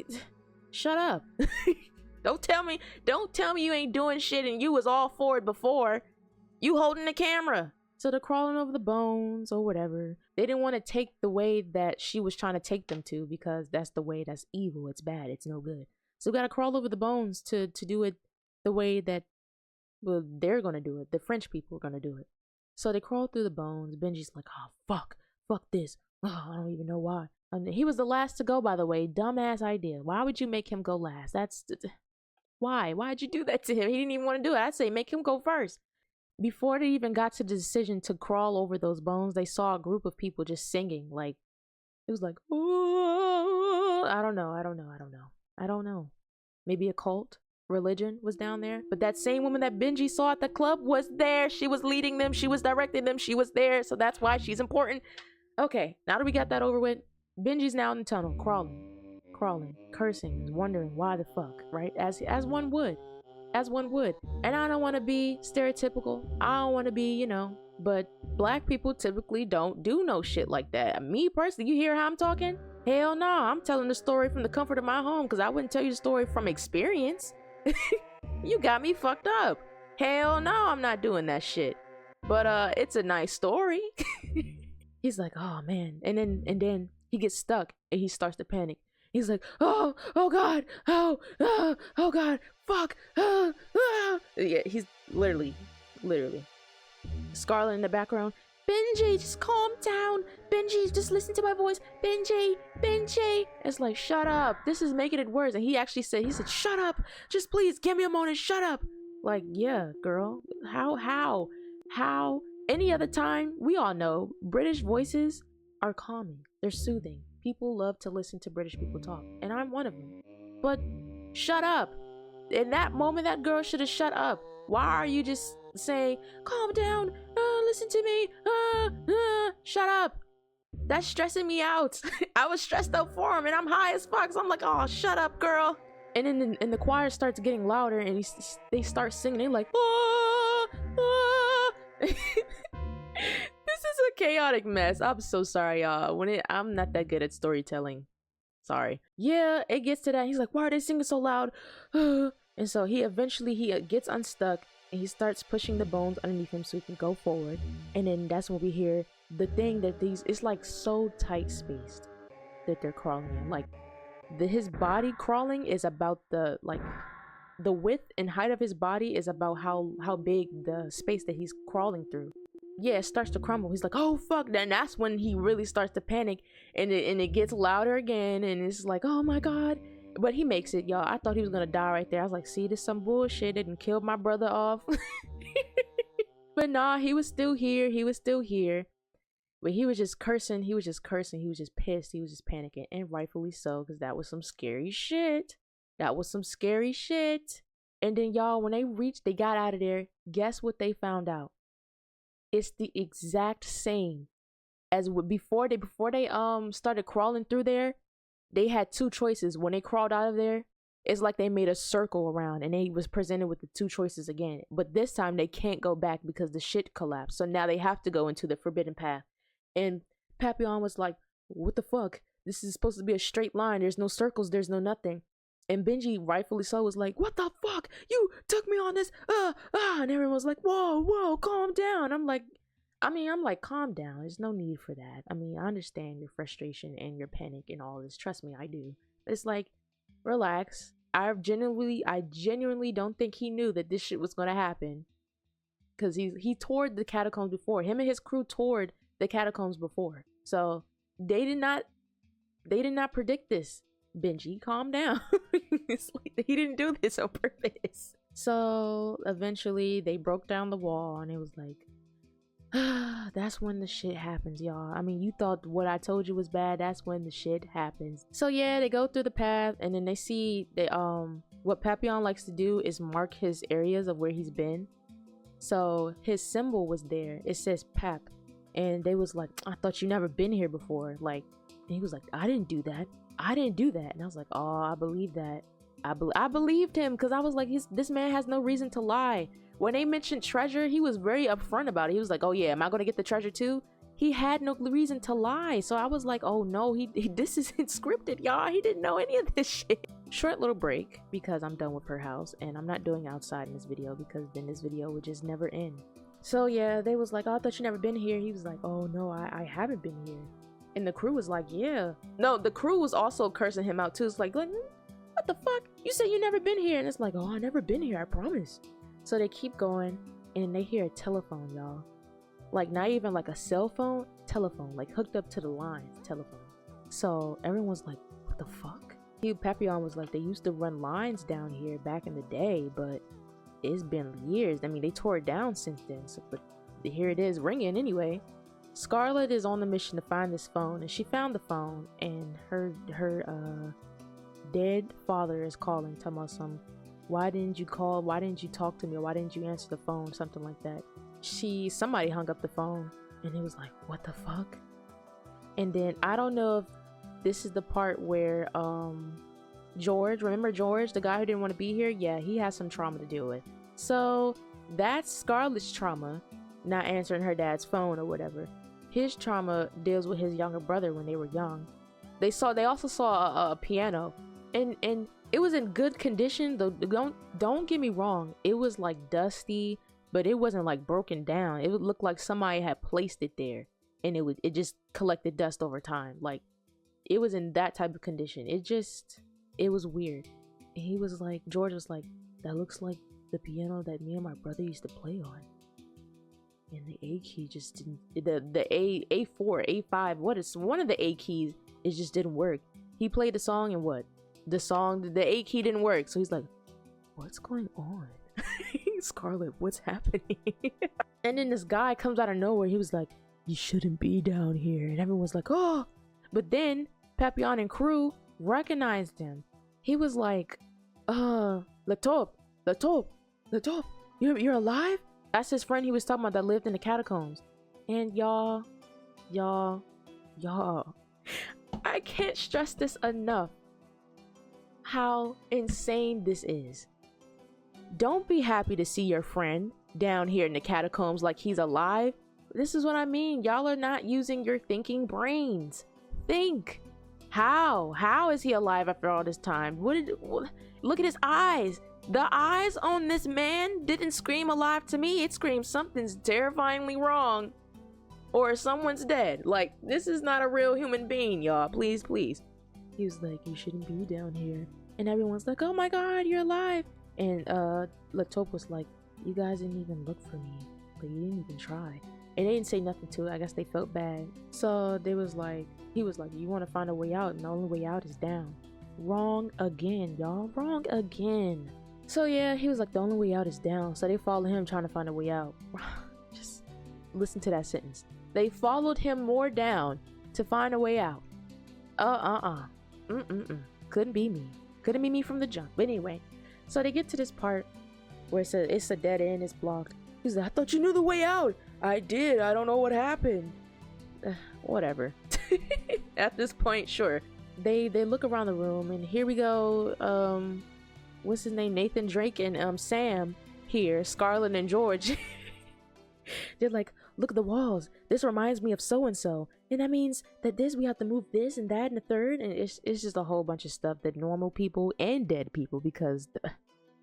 Speaker 1: shut up. Don't tell me you ain't doing shit and you was all for it before. You holding the camera. So they're crawling over the bones or whatever. They didn't want to take the way that she was trying to take them to, because that's the way that's evil. It's bad. It's no good. So we got to crawl over the bones to do it the way that, well, they're going to do it. The French people are going to do it. So they crawl through the bones. Benji's like, oh, fuck this. Oh, I don't even know why. And he was the last to go, by the way. Dumbass idea. Why would you make him go last? Why'd you do that to him? He didn't even want to do it. I'd say make him go first. Before they even got to the decision to crawl over those bones, they saw a group of people just singing. Like, it was like, oh, I don't know. Maybe a cult, religion was down there. But that same woman that Benji saw at the club was there. She was leading them. She was directing them. She was there. So that's why she's important. Okay, now that we got that over with, Benji's now in the tunnel, crawling, cursing, wondering why the fuck, right? As one would. And I don't want to be stereotypical. I don't want to be, but black people typically don't do no shit like that. Me personally, you hear how I'm talking? Hell no, I'm telling the story from the comfort of my home, because I wouldn't tell you the story from experience. You got me fucked up. Hell no, I'm not doing that shit. But it's a nice story. He's like, oh man, and then he gets stuck and he starts to panic. He's like, oh God, oh God, fuck, Yeah, he's literally. Scarlet in the background, Benji, just calm down. Benji, just listen to my voice. Benji. It's like, shut up. This is making it worse. And he said, shut up. Just please give me a moment. Shut up. Like, yeah, girl. How How any other time, we all know British voices are calming, they're soothing. People love to listen to British people talk, and I'm one of them. But shut up. In that moment, that girl should have shut up. Why are you just saying, calm down, listen to me, shut up? That's stressing me out. I was stressed out for him, and I'm high as fuck, so I'm like, oh, shut up, girl. And then the choir starts getting louder, and they start singing. They're like, ah, ah. This is a chaotic mess. I'm so sorry, y'all. I'm not that good at storytelling. Sorry. Yeah, it gets to that. He's like, why are they singing so loud? And so he gets unstuck, and he starts pushing the bones underneath him so he can go forward. And then that's when we hear the thing that it's like so tight spaced that they're crawling in. Like his body crawling is about the width and height of his body is about how big the space that he's crawling through. Yeah, it starts to crumble. He's like, oh fuck. Then that's when he really starts to panic, and it gets louder again, and it's like, oh my god. But he makes it, y'all. I thought he was gonna die right there. I was like, see, this some bullshit. They didn't kill my brother off. But nah, he was still here. But he was just cursing. He was just pissed. He was just panicking, and rightfully so, because that was some scary shit. And then y'all, when they got out of there, guess what they found out? It's the exact same as before they started crawling through there. They had two choices. When they crawled out of there, it's like they made a circle around, and they was presented with the two choices again. But this time they can't go back because the shit collapsed. So now they have to go into the forbidden path. And Papillon was like, what the fuck? This is supposed to be a straight line. There's no circles. There's no nothing. And Benji, rightfully so, was like, what the fuck? You took me on this. And everyone was like, whoa, calm down. I'm like, calm down. There's no need for that. I mean, I understand your frustration and your panic and all this. Trust me, I do. It's like, relax. I genuinely don't think he knew that this shit was gonna happen. Because he toured the catacombs before. Him and his crew toured the catacombs before. So they did not predict this. Benji, calm down. It's like he didn't do this on purpose. So eventually they broke down the wall, and it was like, that's when the shit happens, y'all. I mean, you thought what I told you was bad. That's when the shit happens. So yeah, they go through the path, and then they see what Papillon likes to do is mark his areas of where he's been. So his symbol was there. It says Pap, and they was like, I thought you never been here before. Like, and he was like, I didn't do that. And I was like, oh, I believe that. I believed him, because I was like, this man has no reason to lie. When they mentioned treasure, he was very upfront about it. He was like, oh yeah, am I gonna get the treasure too? He had no reason to lie. So I was like, oh no, this isn't scripted, y'all. He didn't know any of this shit. Short little break, because I'm done with her house, and I'm not doing outside in this video, because then this video would just never end. So yeah, they was like, oh, I thought you never been here. He was like, oh no, I haven't been here. And the crew was like, yeah. No, the crew was also cursing him out too. It's like, what the fuck? You said you never been here. And it's like, oh, I never been here, I promise. So they keep going, and they hear a telephone, y'all. Like, not even like a cell phone, telephone, like hooked up to the lines, telephone. So everyone's like, what the fuck? Papillon was like, they used to run lines down here back in the day, but it's been years. I mean, they tore it down since then. So, but here it is ringing anyway. Scarlet is on the mission to find this phone, and she found the phone, and her dead father is calling, talking about why didn't you call? Why didn't you talk to me? Or why didn't you answer the phone? Something like that. Somebody hung up the phone, and it was like, what the fuck? And then I don't know if this is the part where George, remember George, the guy who didn't want to be here? Yeah, he has some trauma to deal with. So that's Scarlet's trauma, not answering her dad's phone or whatever. His trauma deals with his younger brother when they were young. They also saw a piano, and it was in good condition. Though don't get me wrong, it was like dusty, but it wasn't like broken down. It would look like somebody had placed it there, and it just collected dust over time. Like, it was in that type of condition. It was weird. And he was like, George was like, that looks like the piano that me and my brother used to play on. And the A key just didn't, the A4, A5, what is one of the A keys, it just didn't work. He played the song, and the A key didn't work. So he's like, what's going on? Scarlet, what's happening? And then this guy comes out of nowhere. He was like, you shouldn't be down here. And everyone's like, oh. But then Papillon and crew recognized him. He was like, Latop, you're alive? That's his friend he was talking about that lived in the catacombs. And y'all, I can't stress this enough. How insane this is. Don't be happy to see your friend down here in the catacombs like he's alive. This is what I mean. Y'all are not using your thinking brains. Think. How is he alive after all this time? Look at his eyes. The eyes on this man didn't scream alive to me. It screams something's terrifyingly wrong. Or someone's dead. Like, this is not a real human being, y'all. Please. He was like, you shouldn't be down here. And everyone's like, oh my god, you're alive. And Latop was like, you guys didn't even look for me. But you didn't even try. And they didn't say nothing to it. I guess they felt bad. So he was like, you want to find a way out, and the only way out is down. Wrong again, y'all. Wrong again. So yeah, he was like, the only way out is down. So they followed him trying to find a way out. Just listen to that sentence. They followed him more down to find a way out. Couldn't be me. Couldn't be me from the jump. But anyway, so they get to this part where it says it's a dead end, it's blocked. He's like, I thought you knew the way out. I did. I don't know what happened. Whatever. At this point, sure. They look around the room, and here we go. What's his name? Nathan Drake and Sam here, Scarlet and George. They're like, look at the walls. This reminds me of so and so, and that means that we have to move this and that and the third, and it's just a whole bunch of stuff that normal people and dead people, because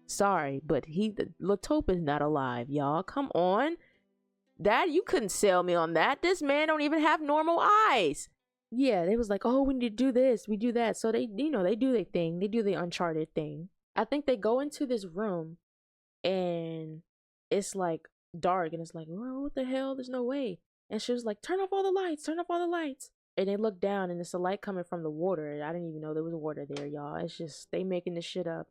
Speaker 1: sorry, but Latop is not alive, y'all. Come on. That, you couldn't sell me on that. This man don't even have normal eyes. Yeah, they was like, oh, we need to do this, we do that. So they, they do their thing. They do the Uncharted thing. I think they go into this room and it's like dark, and it's like, well, what the hell? There's no way. And she was like, turn off all the lights. And they look down, and it's a light coming from the water. I didn't even know there was water there, y'all. It's just, they making this shit up.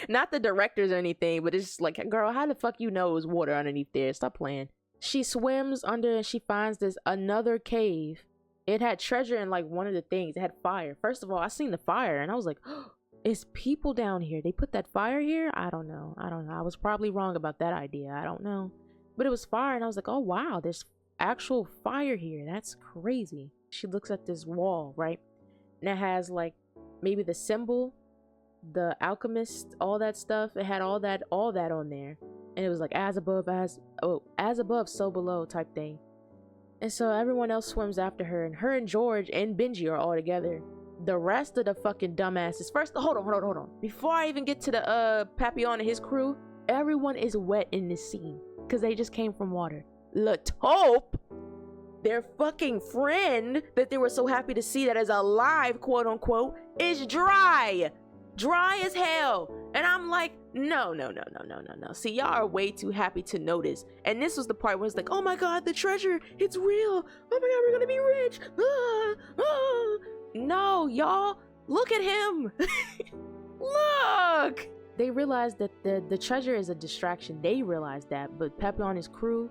Speaker 1: Not the directors or anything, but it's just like, girl, how the fuck you know it was water underneath there? Stop playing. She swims under and she finds another cave. It had treasure in like one of the things. It had fire. First of all, I seen the fire and I was like, oh, it's people down here. They put that fire here? I don't know. I was probably wrong about that idea. I don't know. But it was fire, and I was like, oh wow, there's actual fire here. That's crazy. She looks at this wall, right? And it has like maybe the symbol, the alchemist, all that stuff. It had all that on there. And it was like, as above, so below type thing. And so everyone else swims after her, and her and George and Benji are all together. The rest of the fucking dumbasses. First, hold on. Before I even get to the Papillon and his crew, everyone is wet in this scene because they just came from water. Latop, their fucking friend that they were so happy to see that is alive, quote unquote, is dry as hell. And I'm like, no. See, y'all are way too happy to notice. And this was the part where it's like, oh my god, the treasure, it's real. Oh my god, we're gonna be rich. No, y'all, look at him. Look. They realized that the treasure is a distraction. They realized that, but Papillon and his crew,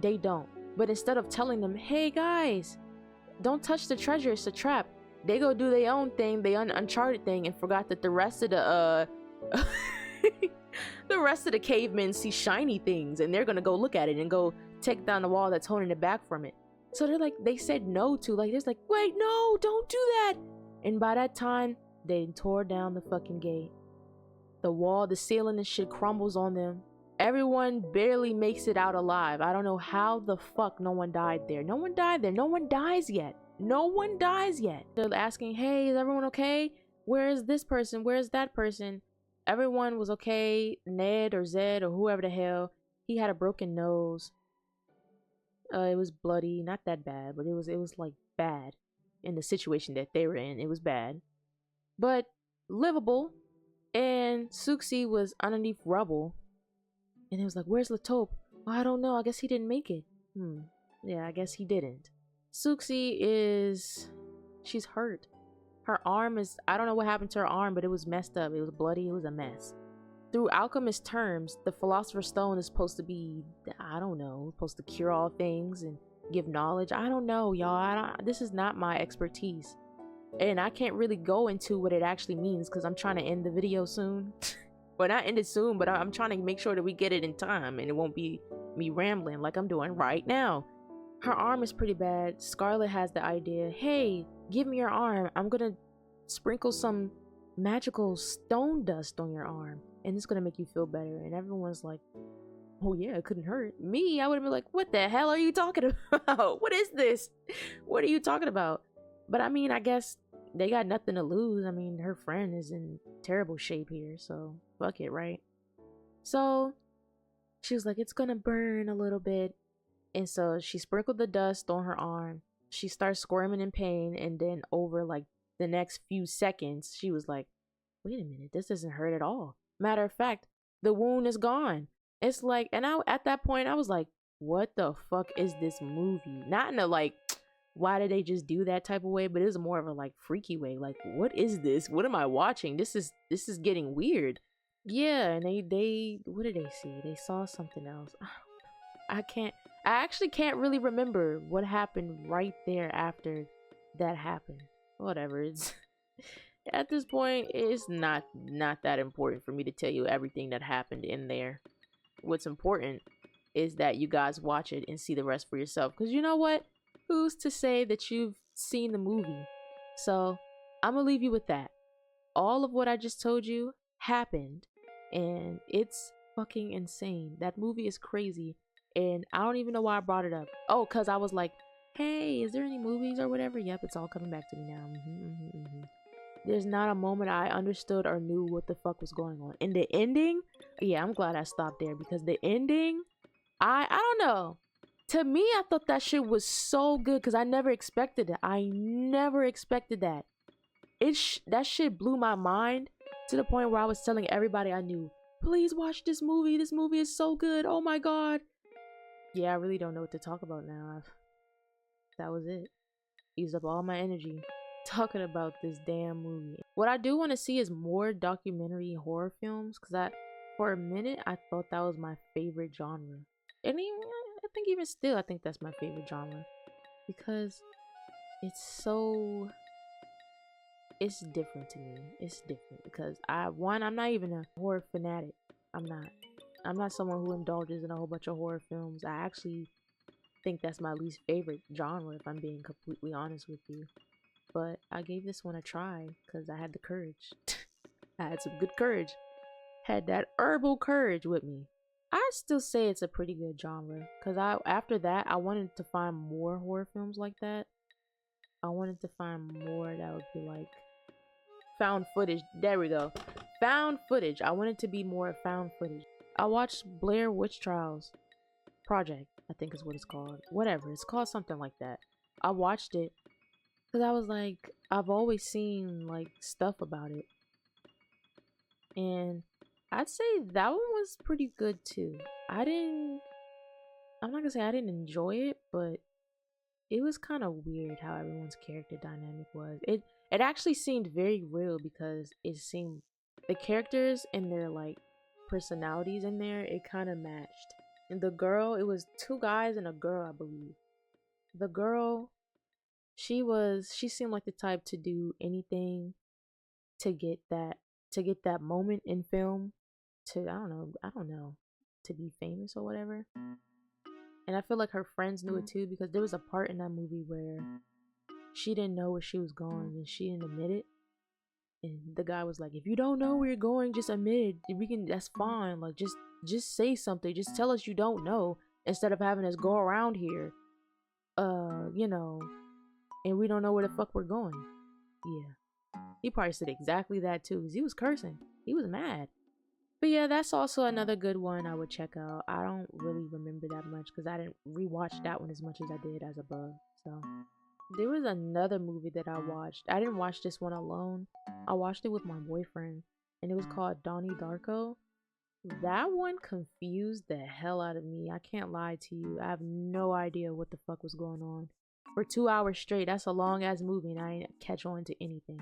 Speaker 1: they don't. But instead of telling them, hey guys, don't touch the treasure, it's a trap, they go do their own thing, they Uncharted thing, and forgot that the rest of the the rest of the cavemen see shiny things, and they're gonna go look at it and go take down the wall that's holding it back from it. So they said no to, like, it's like, wait, no, don't do that. And by that time, they tore down the fucking gate. The wall, the ceiling and shit crumbles on them. Everyone barely makes it out alive. I don't know how the fuck no one died there. No one died there. No one dies yet. They're asking, hey, is everyone okay? Where is this person? Where is that person? Everyone was okay. Ned or Zed or whoever the hell, he had a broken nose. It was bloody, not that bad, but it was like bad in the situation that they were in. It was bad, but livable. And Suxi was underneath rubble, and it was like, where's Latop? Oh, I don't know. I guess he didn't make it. Yeah, I guess he didn't. Suxi she's hurt. Her arm is, I don't know what happened to her arm, but it was messed up. It was bloody. It was a mess. through alchemist terms, the philosopher's stone is supposed to be, I don't know, supposed to cure all things and give knowledge. I don't know, y'all. This is not my expertise. And I can't really go into what it actually means because I'm trying to end the video soon. Well, not end it soon, but I'm trying to make sure that we get it in time and it won't be me rambling like I'm doing right now. Her arm is pretty bad. Scarlet has the idea, hey, give me your arm. I'm gonna sprinkle some magical stone dust on your arm and it's gonna make you feel better. And everyone's like, oh yeah, it couldn't hurt. Me, I would have been like, what the hell are you talking about? What is this? What are you talking about? But I mean, I guess they got nothing to lose. I mean, her friend is in terrible shape here, so fuck it, right? So she was like, it's gonna burn a little bit. And so she sprinkled the dust on her arm. She starts squirming in pain, and then over like the next few seconds, she was like, wait a minute, this doesn't hurt at all. Matter of fact, the wound is gone. It's like, and at that point, I was like, what the fuck is this movie? Not in a like, why did they just do that type of way, but it was more of a like freaky way. Like, what is this? What am I watching? This is getting weird. Yeah, and they what did they see? They saw something else. I actually can't really remember what happened right there after that happened. Whatever, it's at this point it's not that important for me to tell you everything that happened in there. What's important is that you guys watch it and see the rest for yourself, because you know what, who's to say that you've seen the movie? So I'm gonna leave you with that. All of what I just told you happened, and it's fucking insane. That movie is crazy, and I don't even know why I brought it up. Oh, because I was like, hey, is there any movies or whatever? Yep, it's all coming back to me now. There's not a moment I understood or knew what the fuck was going on. And the ending, yeah, I'm glad I stopped there, because the ending, I don't know. To me, I thought that shit was so good because I never expected it. I never expected that. That shit blew my mind to the point where I was telling everybody I knew, please watch this movie. This movie is so good. Oh my god. Yeah, I really don't know what to talk about now. That was it. Used up all my energy talking about this damn movie. What I do want to see is more documentary horror films, because for a minute I thought that was my favorite genre. And even, I think even still, I think that's my favorite genre, because it's different to me. It's different because I'm not even a horror fanatic. I'm not someone who indulges in a whole bunch of horror films. I actually think that's my least favorite genre, if I'm being completely honest with you. But I gave this one a try because I had the courage. I had some good courage. Had that herbal courage with me. I still say it's a pretty good genre, because after that I wanted to find more horror films like that. I wanted to find more that would be like found footage. There we go. Found footage. I wanted to be more found footage. I watched Blair Witch Trials Project, I think is what it's called. Whatever, it's called something like that. I watched it because I was like, I've always seen like stuff about it, and I'd say that one was pretty good too. I'm not gonna say I didn't enjoy it, but it was kind of weird how everyone's character dynamic was. It actually seemed very real, because it seemed the characters and their like personalities in there, it kind of matched. And the girl, it was two guys and a girl, I believe. The girl, she seemed like the type to do anything to get that moment in film, to I don't know, to be famous or whatever. And I feel like her friends knew it too, because there was a part in that movie where she didn't know where she was going and she didn't admit it. And the guy was like, if you don't know where you're going, just admit it. That's fine. Like, just say something. Just tell us you don't know, instead of having us go around here, and we don't know where the fuck we're going. Yeah. He probably said exactly that too, because he was cursing. He was mad. But yeah, that's also another good one I would check out. I don't really remember that much because I didn't rewatch that one as much as I did as above. So there was another movie that I watched. I didn't watch this one alone. I watched it with my boyfriend, and it was called Donnie Darko. That one confused the hell out of me. I can't lie to you. I have no idea what the fuck was going on. For 2 hours straight, that's a long ass movie, and I didn't catch on to anything.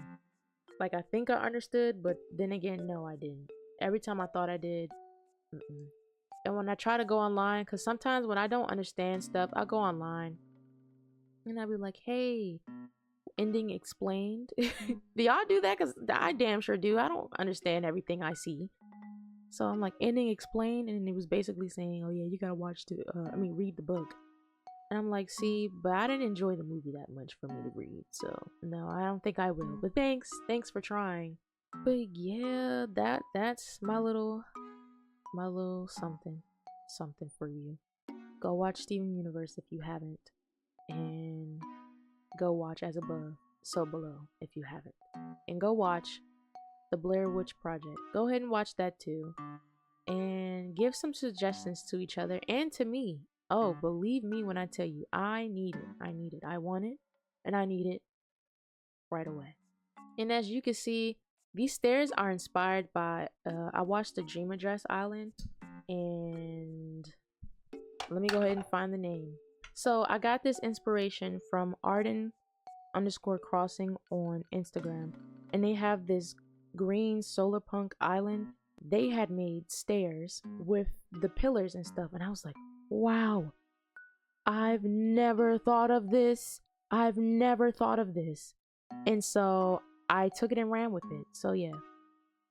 Speaker 1: Like, I think I understood, but then again, no, I didn't. Every time I thought I did. Mm-mm. And when I try to go online, because sometimes when I don't understand stuff, I go online and I'll be like, hey, ending explained. Do y'all do that? Because I damn sure do. I don't understand everything I see. So I'm like, ending explained, and it was basically saying, oh yeah, you gotta read the book. And I'm like, see, but I didn't enjoy the movie that much for me to read, so no, I don't think I will. But thanks for trying. But yeah, that's my little something for you. Go watch Steven Universe if you haven't, and go watch As Above, So Below if you haven't, and go watch The Blair Witch Project. Go ahead and watch that too, and give some suggestions to each other and to me. Oh, believe me when I tell you, I need it. I want it, and I need it right away. And as you can see, these stairs are inspired by, I watched the Dream Address Island, and let me go ahead and find the name. So I got this inspiration from Arden_crossing on Instagram, and they have this green solar punk island. They had made stairs with the pillars and stuff, and I was like, wow, I've never thought of this. And so I took it and ran with it. So yeah,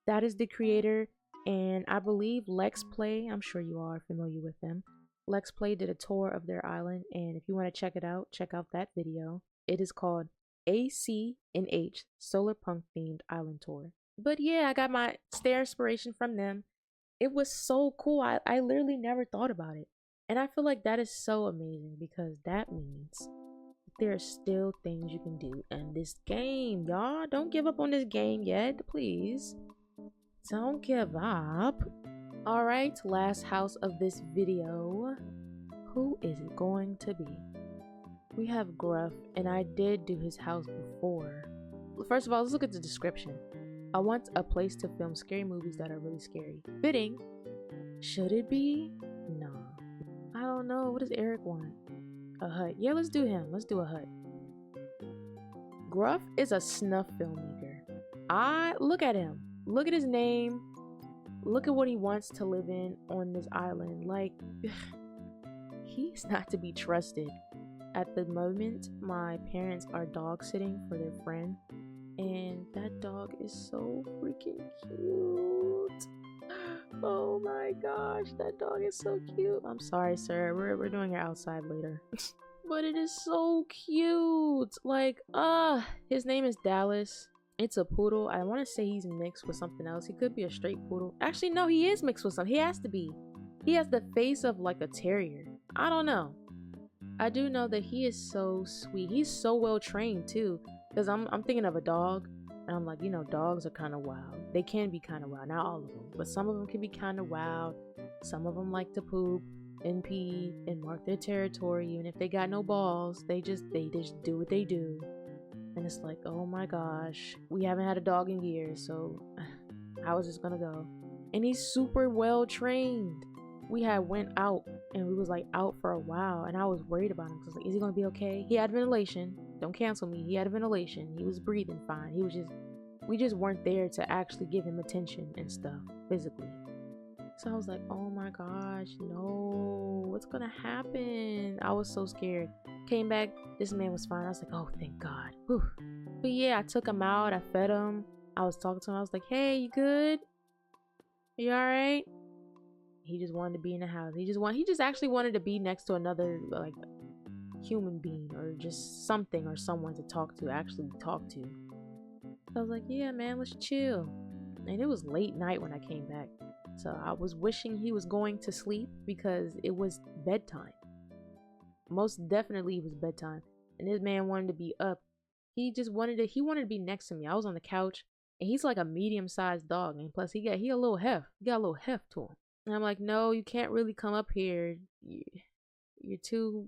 Speaker 1: that is the creator, and I believe Lex Play, I'm sure you are familiar with them. Lex Play did a tour of their island, and if you want to check it out, check out that video. It is called ACNH Solar Punk Themed Island Tour. But yeah, I got my stair inspiration from them. It was so cool. I literally never thought about it. And I feel like that is so amazing, because that means there are still things you can do in this game, y'all. Don't give up on this game yet, please. Don't give up. All right, last house of this video. Who is it going to be? We have Gruff, and I did do his house before. First of all, let's look at the description. I want a place to film scary movies that are really scary. Fitting. Should it be? No. I don't know. What does Eric want? A hut. Yeah, let's do him. Let's do a hut. Gruff is a snuff filmmaker. Look at him. Look at his name. Look at what he wants to live in on this island. Like, he's not to be trusted. At the moment, my parents are dog sitting for their friend, and that dog is so freaking cute. Oh my gosh, that dog is so cute. I'm sorry, sir. We're doing it outside later. But it is so cute. Like, his name is Dallas. It's a poodle. I want to say he's mixed with something else. He could be a straight poodle. Actually, no, he is mixed with something. He has to be. He has the face of like a terrier. I don't know. I do know that he is so sweet. He's so well trained too. Because I'm thinking of a dog. And I'm like, you know, dogs are kind of wild. They can be kind of wild. Not all of them. But some of them can be kind of wild. Some of them like to poop and pee and mark their territory. Even if they got no balls. They just do what they do. And it's like, oh my gosh, we haven't had a dog in years, so how is this gonna go? And he's super well trained. We had went out, and we was like out for a while, and I was worried about him, because like, is he gonna be okay? He had ventilation. Don't cancel me. He had ventilation. He was breathing fine. We just weren't there to actually give him attention and stuff physically. So I was like, oh my gosh, no, what's gonna happen? I was so scared. Came back, this man was fine. I was like, oh, thank God. Whew. But yeah, I took him out. I fed him. I was talking to him. I was like, hey, you good? You all right? He just wanted to be in the house. He just actually wanted to be next to another like human being, or just something, or someone to actually talk to. So I was like, yeah, man, let's chill. And it was late night when I came back. So I was wishing he was going to sleep, because it was bedtime. Most definitely it was bedtime, and this man wanted to be up. He wanted to be next to me. I was on the couch, and he's like a medium-sized dog, and plus he got a little heft. He got a little heft to him. And I'm like, no, you can't really come up here. You're too.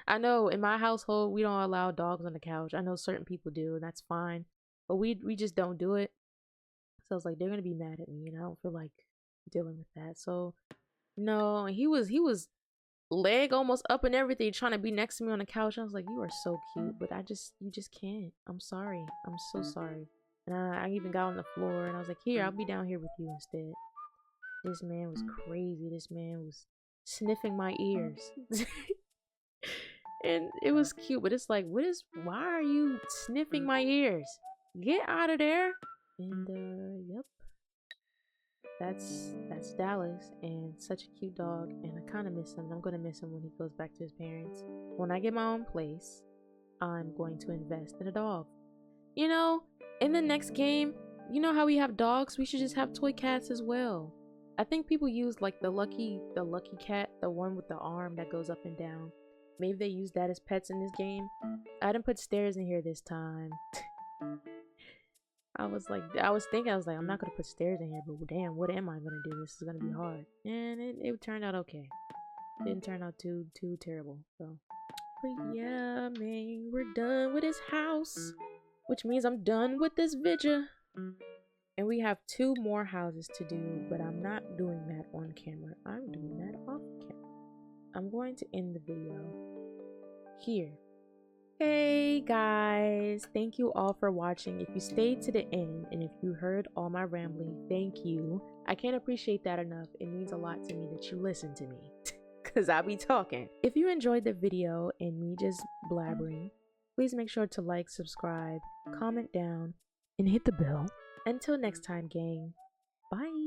Speaker 1: I know in my household we don't allow dogs on the couch. I know certain people do, and that's fine, but we just don't do it. So I was like, they're gonna be mad at me, and I don't feel like dealing with that. So no, he was leg almost up and everything, trying to be next to me on the couch. I was like, you are so cute, but you just can't. I'm sorry. I'm so sorry. And I even got on the floor and I was like, here, I'll be down here with you instead. This man was crazy. This man was sniffing my ears. And it was cute, but it's like, why are you sniffing my ears? Get out of there. And yep. That's Dallas, and such a cute dog, and I kind of miss him. I'm gonna miss him when he goes back to his parents. When I get my own place, I'm going to invest in a dog. You know, in the next game, you know how we have dogs? We should just have toy cats as well. I think people use like the lucky cat, the one with the arm that goes up and down. Maybe they use that as pets in this game. I didn't put stairs in here this time. I was like, I'm not gonna put stairs in here, but damn, what am I gonna do? This is gonna be hard. And it turned out okay. Didn't turn out too terrible. So, but yeah, man, we're done with this house, which means I'm done with this video. And we have 2 more houses to do, but I'm not doing that on camera. I'm doing that off camera. I'm going to end the video here. Hey guys, thank you all for watching. If you stayed to the end and if you heard all my rambling, thank you. I can't appreciate that enough. It means a lot to me that you listen to me because I'll be talking. If you enjoyed the video and me just blabbering, please make sure to like, subscribe, comment down, and hit the bell. Until next time, gang. Bye.